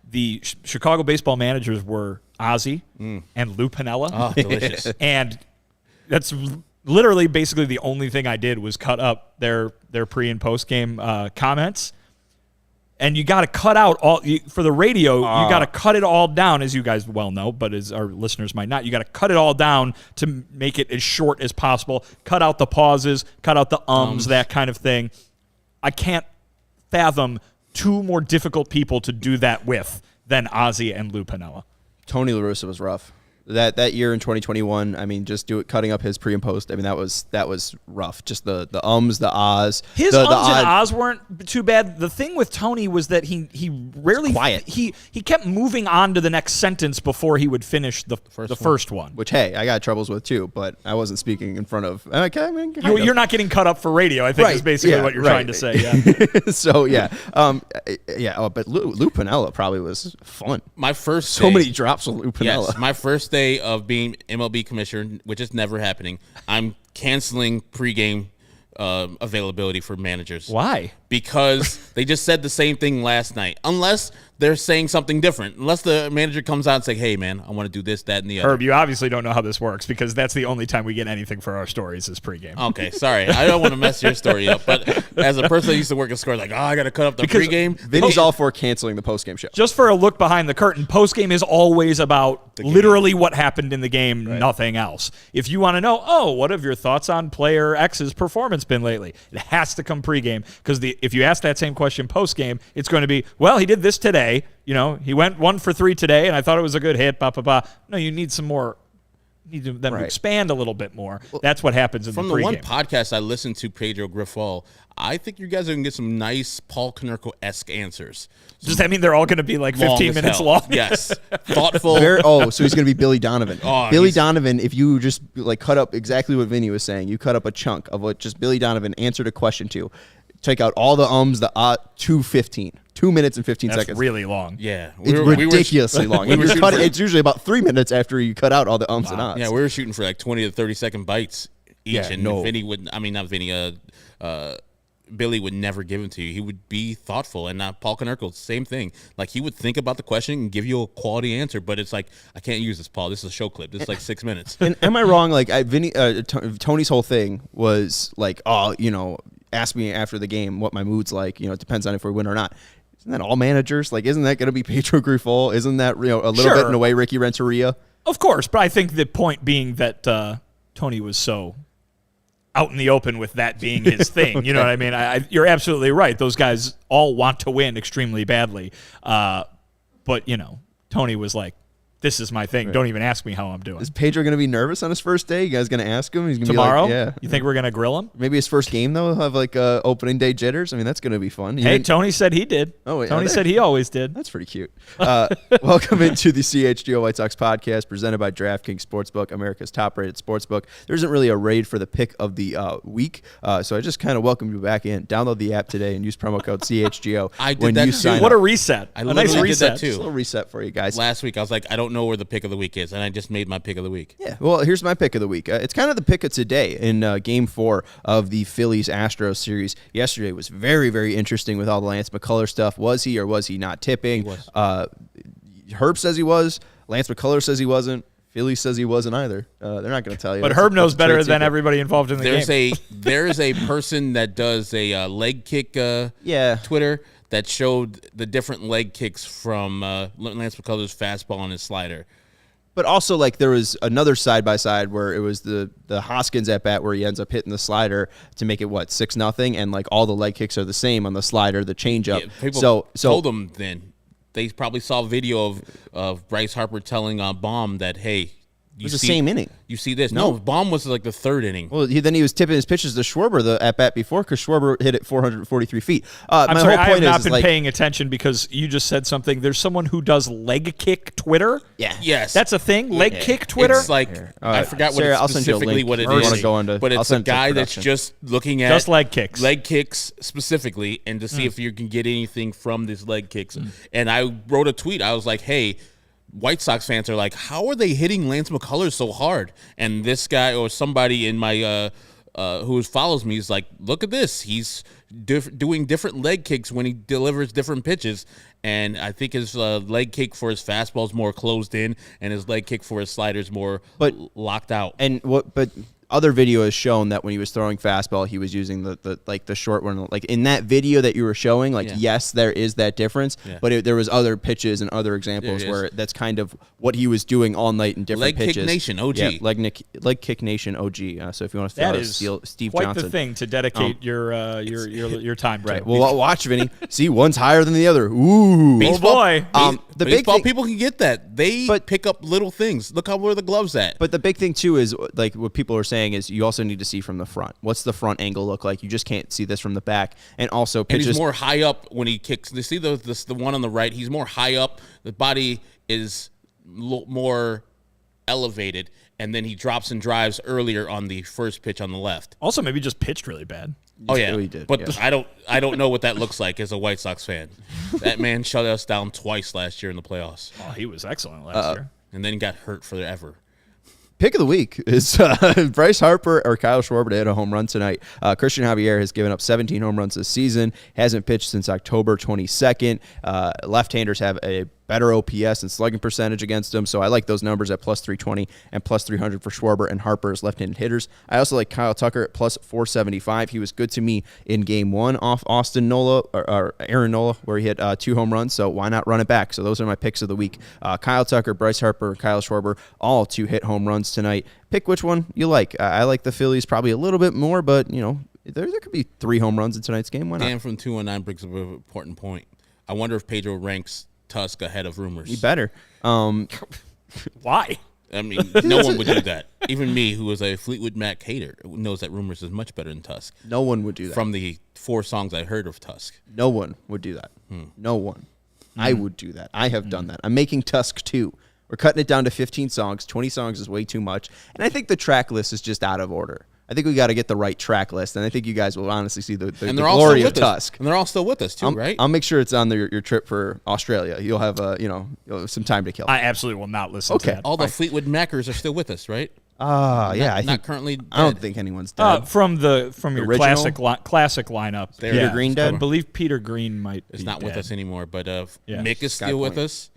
The Chicago baseball managers were Ozzie and Lou Piniella. Oh, delicious. And that's literally basically the only thing I did was cut up their pre and post game comments. And you got to cut out for the radio. You got to cut it all down, as you guys well know, but as our listeners might not. You got to cut it all down to make it as short as possible. Cut out the pauses, cut out the that kind of thing. I can't fathom 2 more difficult people to do that with than Ozzie and Lou Piniella. Tony La Russa was rough. That year in 2021, I mean, just cutting up his pre and post. I mean, that was rough. Just the the ahs. His and ahs weren't too bad. The thing with Tony was that he rarely quiet. He kept moving on to the next sentence before he would finish the first one. Which, hey, I got troubles with too, but I wasn't speaking in front of. Okay, I mean, you're not getting cut up for radio, I think, is basically what you're trying to say. Yeah. So but Lou Piniella probably was fun. My first so many drops with Lou Piniella. Yes, my first day of being MLB commissioner, which is never happening, I'm canceling pregame availability for managers. Why? Because they just said the same thing last night. Unless they're saying something different. Unless the manager comes out and say, hey, man, I want to do this, that, and the other. Herb, you obviously don't know how this works because that's the only time we get anything for our stories is pregame. Okay, sorry. I don't want to mess your story up. But as a person that used to work at Score, like, I got to cut up the pregame. Vinny's all for canceling the postgame show. Just for a look behind the curtain, postgame is always about literally what happened in the game, nothing else. If you want to know, what have your thoughts on player X's performance been lately? It has to come pregame because if you ask that same question postgame, it's going to be, well, he did this today. He went 1 for 3 today, and I thought it was a good hit. No, you need some more. You need them to expand a little bit more. That's what happens in the pregame. From the one podcast I listened to, Pedro Grifol, I think you guys are going to get some nice Paul Konerko-esque answers. Does that mean they're all going to be like 15 minutes long? Yes. Thoughtful. So he's going to be Billy Donovan. Billy Donovan, if you just cut up exactly what Vinny was saying, you cut up a chunk of what just Billy Donovan answered a question to. Take out all the the 2:15. 2 minutes and 15 seconds. That's really long. Yeah. It's ridiculously long. It's usually about 3 minutes after you cut out all the and ahs. Yeah, we were shooting for like 20 to 30 second bites each. Vinny would, not Vinny, Billy would never give them to you. He would be thoughtful. And Paul Konerko, same thing. Like, he would think about the question and give you a quality answer, but it's like, I can't use this, Paul. This is a show clip. This is like 6 minutes. And am I wrong? Like, Tony's whole thing was like, ask me after the game what my mood's like. It depends on if we win or not. Isn't that all managers? Like, isn't that going to be Pedro Grifol? Isn't that a little bit in a way Ricky Renteria? Of course, but I think the point being that Tony was so out in the open with that being his thing. You know what I mean? You're absolutely right. Those guys all want to win extremely badly. But, Tony was like, this is my thing. Right. Don't even ask me how I'm doing. Is Pedro going to be nervous on his first day? You guys going to ask him? He's going to tomorrow? Be like, You think we're going to grill him? Maybe his first game, though, he'll have like opening day jitters. I mean, that's going to be fun. Tony said he did. Tony said he always did. That's pretty cute. Welcome into the CHGO White Sox podcast presented by DraftKings Sportsbook, America's top-rated sportsbook. There isn't really a raid for the pick of the week, so I just kind of welcome you back in. Download the app today and use promo code CHGO I did when that you sign What up. a reset. A nice reset, too. Just a little reset for you guys. Last week, I was like, I don't don't know where the pick of the week is, and I just made my pick of the week. Yeah, well, here's my pick of the week. It's kind of the pick of today in Game 4 of the Phillies-Astros series. Yesterday was very, very interesting with all the Lance McCullers stuff. Was he or was he not tipping? He was. Herb says he was. Lance McCullers says he wasn't. Philly says he wasn't either. They're not going to tell you. But Herb knows better than everybody involved in the game. There's a person that does a leg kick Twitter that showed the different leg kicks from Lance McCullers' fastball and his slider. But also, like, there was another side-by-side where it was the Hoskins at-bat where he ends up hitting the slider to make it, 6-0, and, like, all the leg kicks are the same on the slider, the changeup. Yeah, people told him then. They probably saw a video of Bryce Harper telling Baum that, hey, it was the same inning. You see this? No, Baum was like the third inning. Well, then he was tipping his pitches to Schwarber the at-bat before because Schwarber hit it 443 feet. I'm sorry, I have not been paying attention because you just said something. There's someone who does leg kick Twitter? Yeah. Yes. That's a thing? Leg kick Twitter? It's like, I forgot what it's specifically what it is. But it's a guy that's just looking at just leg kicks. Leg kicks specifically and to see if you can get anything from these leg kicks. And I wrote a tweet. I was like, hey, White Sox fans are like, how are they hitting Lance McCullers so hard? And this guy or somebody in my who follows me is like, look at this. He's doing different leg kicks when he delivers different pitches. And I think his leg kick for his fastball is more closed in, and his leg kick for his slider is more locked out. But other video has shown that when he was throwing fastball, he was using the short one. Like in that video that you were showing, yes, there is that difference, but there was other pitches and other examples where that's kind of what he was doing all night in different pitches. Leg Kick Nation OG. Yeah, leg Kick Nation OG. So if you want to follow Steve quite Johnson. the thing to dedicate your time to. Right. Well, watch, Vinny. See, one's higher than the other. Ooh. Baseball, boy. The baseball big thing, people can get that. They pick up little things. Look where the glove's at. But the big thing, too, is like what people are saying is you also need to see from the front. What's the front angle look like? You just can't see this from the back. And also pitches. And he's more high up when he kicks. You see the one on the right? He's more high up. The body is more elevated. And then he drops and drives earlier on the first pitch on the left. Also, maybe just pitched really bad. Oh yeah, he did. But I don't know what that looks like as a White Sox fan. That man shut us down twice last year in the playoffs. Oh, he was excellent last year. And then got hurt forever. Pick of the week is Bryce Harper or Kyle Schwarber to hit a home run tonight. Christian Javier has given up 17 home runs this season. Hasn't pitched since October 22nd. Left-handers have a better OPS and slugging percentage against him, so I like those numbers at plus 320 and plus 300 for Schwarber and Harper as left-handed hitters. I also like Kyle Tucker at plus 475. He was good to me in Game 1 off Austin Nola or Aaron Nola, where he hit 2 home runs, so why not run it back? So those are my picks of the week. Kyle Tucker, Bryce Harper, Kyle Schwarber, all to hit home runs tonight. Pick which one you like. I like the Phillies probably a little bit more, but there could be 3 home runs in tonight's game. Why not? Dan from 219 brings up an important point. I wonder if Pedro ranks Tusk ahead of Rumors. He better. Why? I mean, no one would do that. Even me, who is a Fleetwood Mac hater, knows that Rumors is much better than Tusk. No one would do that. From the 4 songs I heard of Tusk. No one would do that. No one. I would do that. I have done that. I'm making Tusk 2. We're cutting it down to 15 songs. 20 songs is way too much. And I think the track list is just out of order. I think we got to get the right track list, and I think you guys will honestly see the glory of Tusk. And they're all still with us, too, right? I'll make sure it's on your trip for Australia. You'll have you'll have some time to kill. I absolutely will not listen to that. All the Fleetwood Macers are still with us, right? Yeah. I think not currently dead. I don't think anyone's dead. From your classic lineup. Peter Green dead? I believe Peter Green might be not dead. with us anymore, but Mick is still with us.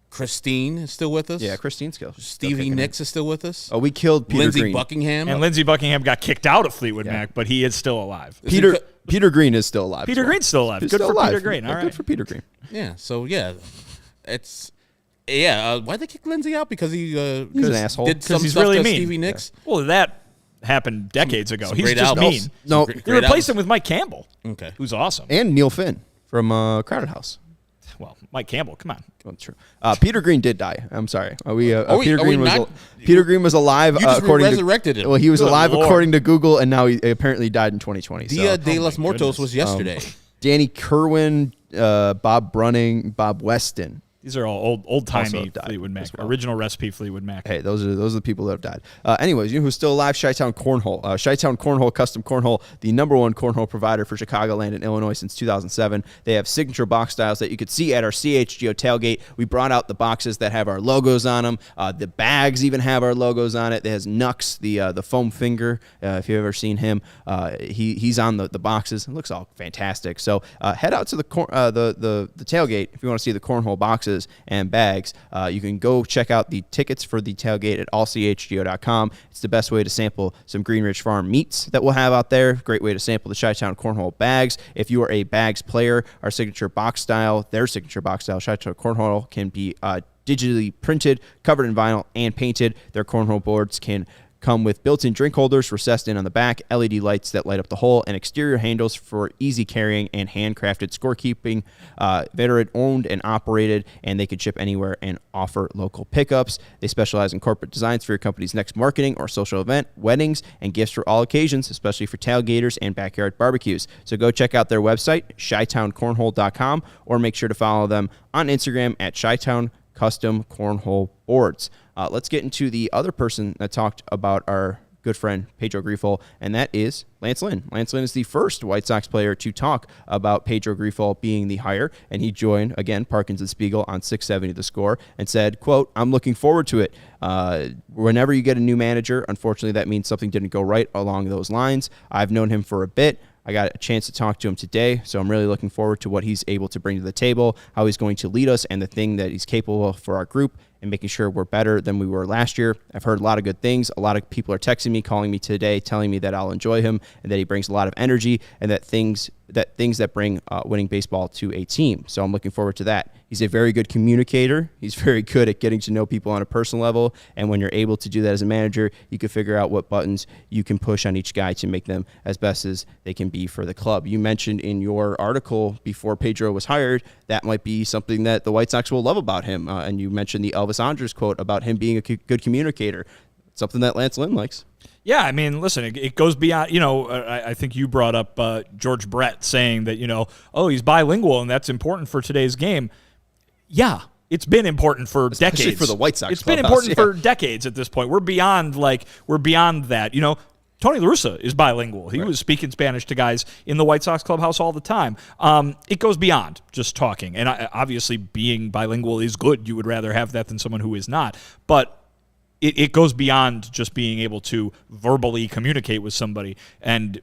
Christine is still with us. Yeah, Christine's still. Stevie Nicks is still with us. Oh, we killed Peter Lindsey Green. Buckingham. And Lindsey Buckingham got kicked out of Fleetwood Mac, but he is still alive. Peter Green is still alive. Peter Green's still alive. Good still for alive. Peter Green. All right. Good for Peter Green. Yeah. So why'd they kick Lindsey out? Because he's an asshole. Did some he's stuff really to mean. Stevie Nicks. Yeah. Well, that happened decades ago. He's great just albums. mean. No, They replaced him with Mike Campbell. Okay. Who's awesome. and Neil Finn from Crowded House. Well, Mike Campbell, come on. That's true. Peter Green did die. I'm sorry. Peter Peter Green was alive. You just according resurrected to, him. Well, he was Good alive Lord. according to Google, and now he apparently died in 2020. Dia So. de los Muertos was yesterday. Danny Kerwin, Bob Brunning, Bob Weston. These are all old-timey died Fleetwood Mac, as well. original recipe Fleetwood Mac. Hey, those are the people that have died. Anyways, you know who's still alive? Chi-Town Cornhole. Chi-Town Cornhole, custom cornhole, the #1 cornhole provider for Chicagoland and Illinois since 2007. They have signature box styles that you could see at our CHGO tailgate. We brought out the boxes that have our logos on them. The bags even have our logos on it. It has Nux, the foam finger. If you've ever seen him, he's on the boxes. It looks all fantastic. So head out to the tailgate if you want to see the cornhole boxes and bags. You can go check out the tickets for the tailgate at allchgo.com. It's the best way to sample some Green Ridge Farm meats that we'll have out there. Great way to sample the Chi-Town Cornhole bags. If you are a bags player, our signature box style, their signature box style, Chi-Town Cornhole, can be digitally printed, covered in vinyl, and painted. Their cornhole boards can come with built-in drink holders recessed in on the back, LED lights that light up the hole, and exterior handles for easy carrying and handcrafted scorekeeping. Veteran owned and operated, and they can ship anywhere and offer local pickups. They specialize in corporate designs for your company's next marketing or social event, weddings, and gifts for all occasions, especially for tailgaters and backyard barbecues. So go check out their website, ChiTownCornhole.com, or make sure to follow them on Instagram at ChiTown Custom Cornhole Boards. Let's get into the other person that talked about our good friend Pedro Grifol, and that is Lance Lynn. Lance Lynn is the first White Sox player to talk about Pedro Grifol being the hire, and he joined, again, Parkins and Spiegel on 670 The Score, and said, quote, "I'm looking forward to it. Whenever you get a new manager, unfortunately that means something didn't go right along those lines. I've known him for a bit. I got a chance to talk to him today, so I'm really looking forward to what he's able to bring to the table, how he's going to lead us, and the thing that he's capable of for our group, and making sure we're better than we were last year. I've heard a lot of good things. A lot of people are texting me, calling me today, telling me that I'll enjoy him, and that he brings a lot of energy, and that things that bring winning baseball to a team. So I'm looking forward to that. He's a very good communicator. He's very good at getting to know people on a personal level, and when you're able to do that as a manager, you can figure out what buttons you can push on each guy to make them as best as they can be for the club. You mentioned in your article before Pedro was hired, that might be something that the White Sox will love about him, and you mentioned the Elvis Andrus quote about him being a good communicator, something that Lance Lynn likes. Yeah, I mean, listen, it goes beyond, I think you brought up George Brett saying that, he's bilingual and that's important for today's game. Yeah, it's been important for Especially decades. for the White Sox. It's been important for decades at this point. We're beyond that. Tony La Russa is bilingual. He was speaking Spanish to guys in the White Sox clubhouse all the time. It goes beyond just talking. And obviously being bilingual is good. You would rather have that than someone who is not. But it goes beyond just being able to verbally communicate with somebody. And,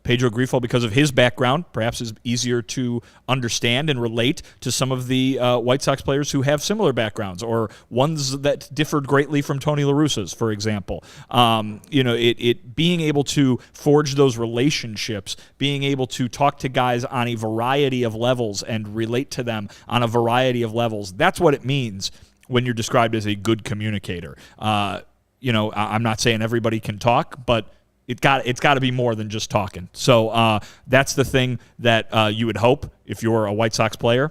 Pedro Grifol, because of his background, perhaps is easier to understand and relate to some of the White Sox players who have similar backgrounds or ones that differed greatly from Tony La Russa's, for example. Being able to forge those relationships, being able to talk to guys on a variety of levels and relate to them on a variety of levels, that's what it means when you're described as a good communicator. I'm not saying everybody can talk, but it's got to be more than just talking. So that's the thing that you would hope if you're a White Sox player.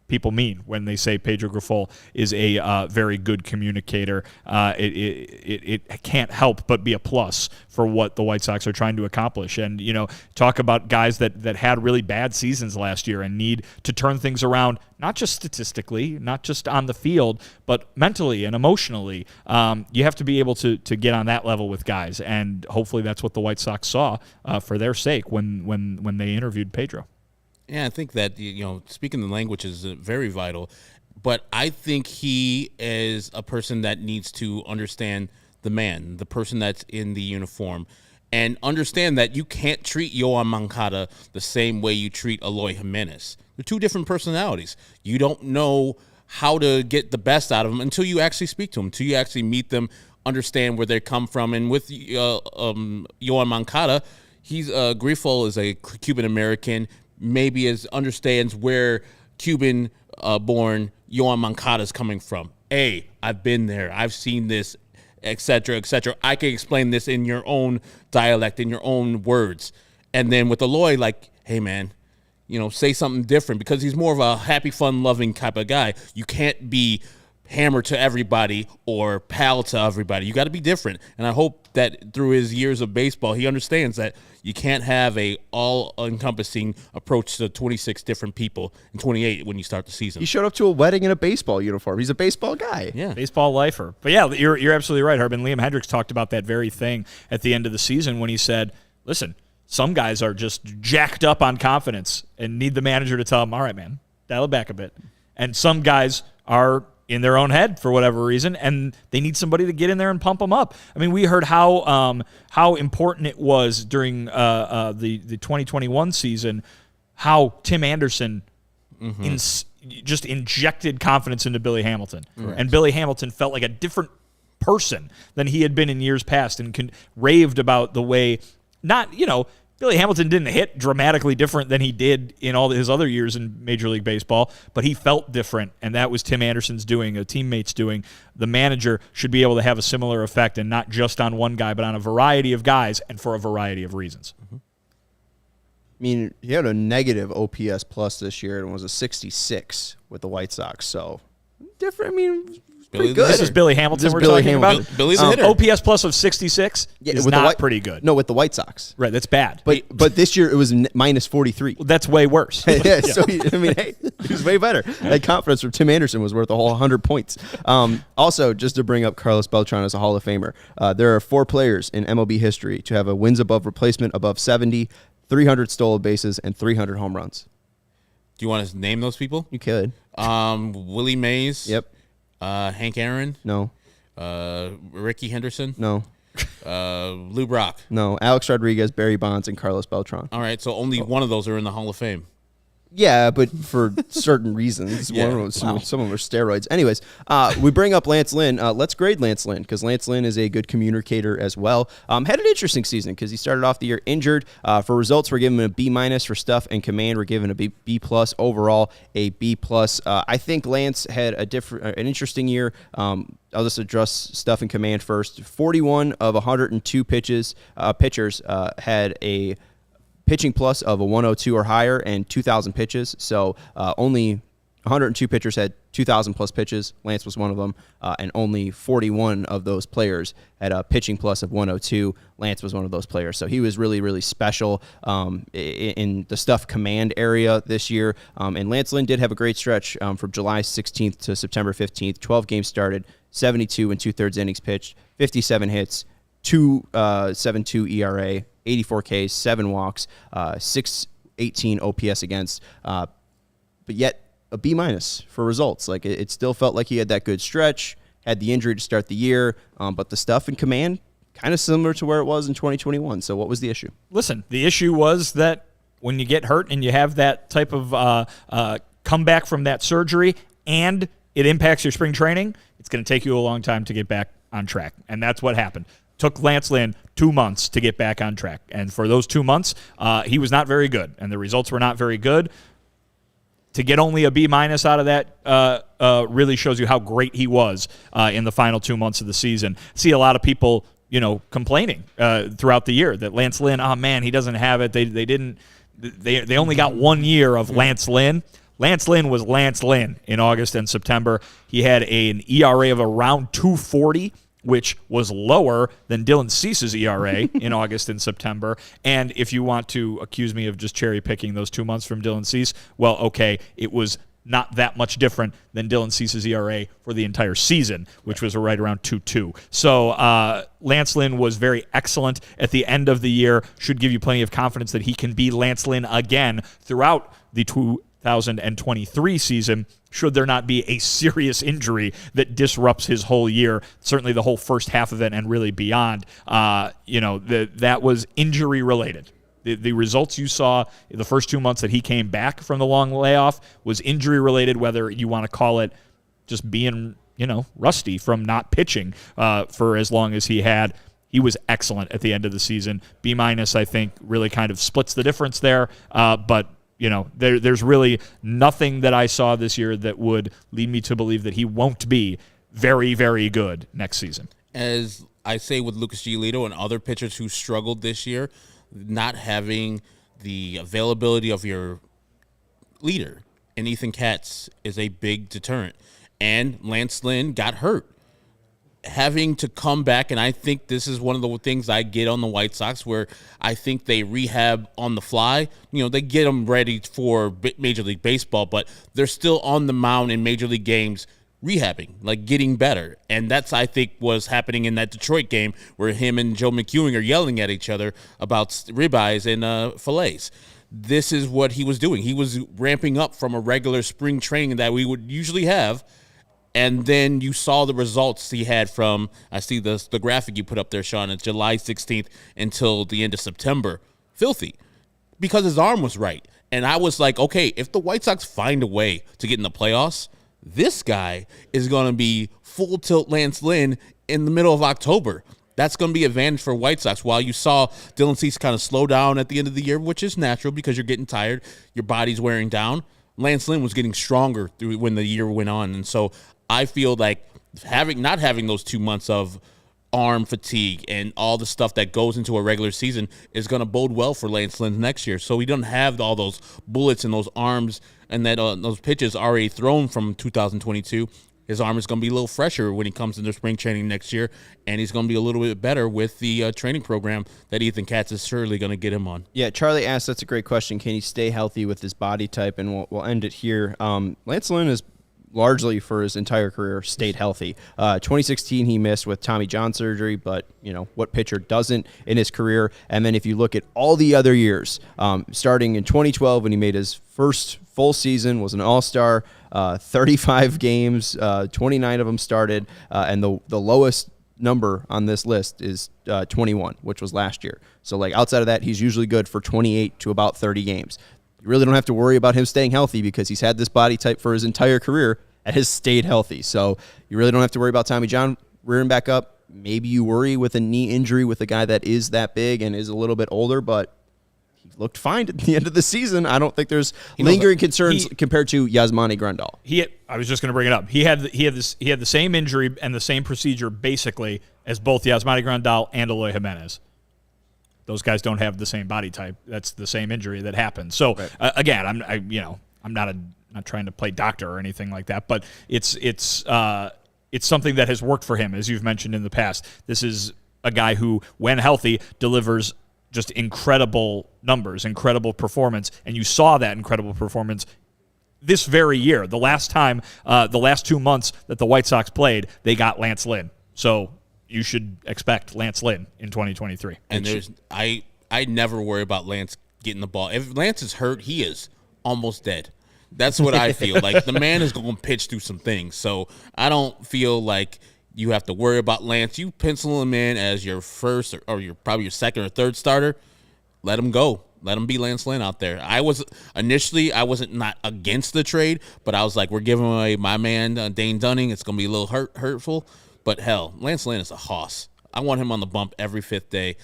People mean when they say Pedro Grifol is a very good communicator. It can't help but be a plus for what the White Sox are trying to accomplish. And, talk about guys that had really bad seasons last year and need to turn things around, not just statistically, not just on the field, but mentally and emotionally. You have to be able to get on that level with guys. And hopefully that's what the White Sox saw for their sake when they interviewed Pedro. Yeah, I think that, speaking the language is very vital, but I think he is a person that needs to understand the man, the person that's in the uniform, and understand that you can't treat Yoan Moncada the same way you treat Eloy Jimenez. They're two different personalities. You don't know how to get the best out of them until you actually speak to them, until you actually meet them, understand where they come from. And with Yoan Moncada, Grifol is a Cuban-American, maybe understands where Cuban-born Yoan Moncada is coming from. Hey, I've been there. I've seen this, et cetera, et cetera. I can explain this in your own dialect, in your own words. And then with Eloy, hey, man, say something different because he's more of a happy, fun-loving type of guy. You can't be hammer to everybody or pal to everybody. You got to be different. And I hope that through his years of baseball, he understands that you can't have a all-encompassing approach to 26 different people and 28 when you start the season. He showed up to a wedding in a baseball uniform. He's a baseball guy. Yeah. Baseball lifer. But yeah, you're absolutely right, Harbin. Liam Hendricks talked about that very thing at the end of the season when he said, listen, some guys are just jacked up on confidence and need the manager to tell them, all right, man, dial it back a bit. And some guys are in their own head for whatever reason, and they need somebody to get in there and pump them up. I mean, we heard how important it was during the 2021 season, how Tim Anderson just injected confidence into Billy Hamilton. Correct. And Billy Hamilton felt like a different person than he had been in years past and raved about the way, Billy Hamilton didn't hit dramatically different than he did in all his other years in Major League Baseball, but he felt different, and that was Tim Anderson's doing, a teammate's doing. The manager should be able to have a similar effect, and not just on one guy, but on a variety of guys and for a variety of reasons. I mean, he had a negative OPS plus this year and was a 66 with the White Sox, so different. I mean, pretty good. This is Billy Hamilton we're Billy talking Hamilton. about. Billy's a hitter. OPS plus of 66 is not pretty good. No, with the White Sox. Right, that's bad. But this year it was minus 43. Well, that's way worse. Yeah, so he was way better. That confidence from Tim Anderson was worth a whole 100 points. Also, just to bring up Carlos Beltran as a Hall of Famer, there are 4 players in MLB history to have a wins above replacement above 70, 300 stolen bases, and 300 home runs. Do you want to name those people? You could. Willie Mays. Yep. Hank Aaron. No. Ricky Henderson. No. Lou Brock. No. Alex Rodriguez, Barry Bonds, and Carlos Beltran. All right, so only one of those are in the Hall of Fame. Yeah, but for certain reasons. Yeah. Some of them are steroids. Anyways, we bring up Lance Lynn. Let's grade Lance Lynn because Lance Lynn is a good communicator as well. Had an interesting season because he started off the year injured. For results, we're giving him a B- for stuff and command. We're giving a B+. Overall, a B+. I think Lance had an interesting year. I'll just address stuff and command first. 41 of 102 pitchers had a pitching plus of a 102 or higher and 2,000 pitches. So only 102 pitchers had 2,000 plus pitches. Lance was one of them. And only 41 of those players had a pitching plus of 102. Lance was one of those players. So he was really, really special in the stuff command area this year. And Lance Lynn did have a great stretch from July 16th to September 15th. 12 games started, 72 and 2/3 innings pitched, 57 hits, 2.72 ERA, 84 Ks, 7 walks, 618 OPS against, but yet a B- for results. Like it still felt like he had that good stretch, had the injury to start the year, but the stuff in command kind of similar to where it was in 2021. So what was the issue? Listen, the issue was that when you get hurt and you have that type of comeback from that surgery and it impacts your spring training, it's going to take you a long time to get back on track. And that's what happened. Took Lance Lynn 2 months to get back on track. And for those 2 months, he was not very good, and the results were not very good. To get only a B- out of that really shows you how great he was in the final 2 months of the season. See a lot of people, complaining throughout the year that Lance Lynn, oh man, he doesn't have it. They only got 1 year of Lance Lynn. Lance Lynn was Lance Lynn in August and September. He had an ERA of around 2.40. Which was lower than Dylan Cease's ERA in August and September. And if you want to accuse me of just cherry-picking those 2 months from Dylan Cease, well, okay, it was not that much different than Dylan Cease's ERA for the entire season, which was right around 2.2. So Lance Lynn was very excellent at the end of the year, should give you plenty of confidence that he can be Lance Lynn again throughout the 2023 season, should there not be a serious injury that disrupts his whole year, certainly the whole first half of it and really beyond. That was injury-related. The results you saw in the first 2 months that he came back from the long layoff was injury-related, whether you want to call it just being, rusty from not pitching for as long as he had. He was excellent at the end of the season. B-, I think, really kind of splits the difference there, but there's really nothing that I saw this year that would lead me to believe that he won't be very, very good next season. As I say with Lucas Giolito and other pitchers who struggled this year, not having the availability of your leader in Ethan Katz is a big deterrent. and Lance Lynn got hurt. Having to come back, and I think this is one of the things I get on the White Sox, where I think they rehab on the fly. They get them ready for Major League Baseball, but they're still on the mound in Major League games rehabbing, like getting better. And that's, I think, was happening in that Detroit game where him and Joe McEwing are yelling at each other about ribeyes and fillets. This is what he was doing. He was ramping up from a regular spring training that we would usually have. And then you saw the results he had from, I see the graphic you put up there, Sean, it's July 16th until the end of September. Filthy. Because his arm was right. And I was like, okay, if the White Sox find a way to get in the playoffs, this guy is going to be full tilt Lance Lynn in the middle of October. That's going to be an advantage for White Sox. While you saw Dylan Cease kind of slow down at the end of the year, which is natural because you're getting tired, your body's wearing down, Lance Lynn was getting stronger through when the year went on. And so I feel like not having those 2 months of arm fatigue and all the stuff that goes into a regular season is going to bode well for Lance Lynn next year. So he doesn't have all those bullets and those arms and that those pitches already thrown from 2022. His arm is going to be a little fresher when he comes into spring training next year, and he's going to be a little bit better with the training program that Ethan Katz is surely going to get him on. Yeah, Charlie asked, that's a great question. Can he stay healthy with his body type? And we'll end it here. Lance Lynn is largely for his entire career stayed healthy. 2016 he missed with Tommy John surgery, but what pitcher doesn't in his career? And then if you look at all the other years, starting in 2012 when he made his first full season, was an all-star, 35 games, 29 of them started, and the lowest number on this list is 21, which was last year. So outside of that, he's usually good for 28 to about 30 games. You really don't have to worry about him staying healthy because he's had this body type for his entire career and has stayed healthy. So you really don't have to worry about Tommy John rearing back up. Maybe you worry with a knee injury with a guy that is that big and is a little bit older, but he looked fine at the end of the season. I don't think there's lingering concerns compared to Yasmani Grandal. I was just going to bring it up. He had the same injury and the same procedure basically as both Yasmani Grandal and Eloy Jimenez. Those guys don't have the same body type. That's the same injury that happened. So again, I'm not trying to play doctor or anything like that, but it's something that has worked for him, as you've mentioned in the past. This is a guy who, when healthy, delivers just incredible numbers, incredible performance, and you saw that incredible performance this very year. The last 2 months that the White Sox played, they got Lance Lynn. So you should expect Lance Lynn in 2023. And I never worry about Lance getting the ball. If Lance is hurt, he is almost dead. That's what I feel. The man is going to pitch through some things. So I don't feel like you have to worry about Lance. You pencil him in as your first or probably your second or third starter. Let him go. Let him be Lance Lynn out there. I wasn't not against the trade, but I was like, we're giving away my man, Dane Dunning. It's going to be a little hurtful. But hell, Lance Lynn is a hoss. I want him on the bump every fifth day,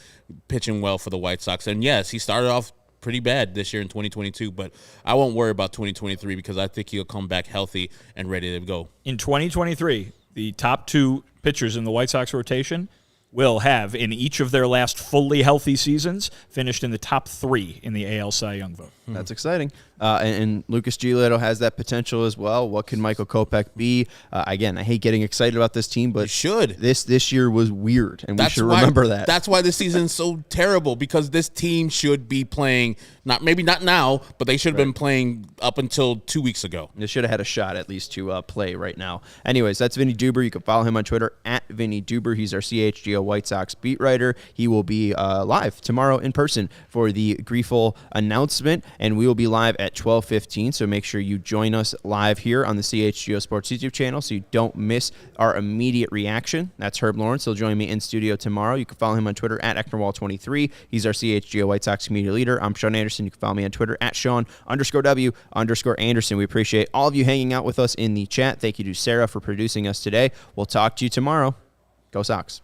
pitching well for the White Sox. And yes, he started off pretty bad this year in 2022, but I won't worry about 2023 because I think he'll come back healthy and ready to go. In 2023, the top two pitchers in the White Sox rotation will have, in each of their last fully healthy seasons, finished in the top 3 in the AL Cy Young vote. That's exciting. And Lucas Giolito has that potential as well. What can Michael Kopech be? Again, I hate getting excited about this team, but this year was weird, and we should remember that. That's why this season is so terrible, because this team should be playing, maybe not now, but they should have been playing up until 2 weeks ago. They should have had a shot at least to play right now. Anyways, that's Vinnie Duber. You can follow him on Twitter at Vinnie Duber. He's our CHGO White Sox beat writer. He will be live tomorrow in person for the Grifol announcement, and we will be live at 12:15, so make sure you join us live here on the CHGO Sports YouTube channel so you don't miss our immediate reaction. That's Herb Lawrence. He'll join me in studio tomorrow. You can follow him on Twitter at Ecknerwall23. He's our CHGO White Sox community leader. I'm Sean Anderson. You can follow me on Twitter at Sean_W_Anderson. We appreciate all of you hanging out with us in the chat. Thank you to Sarah for producing us today. We'll talk to you tomorrow. Go Sox.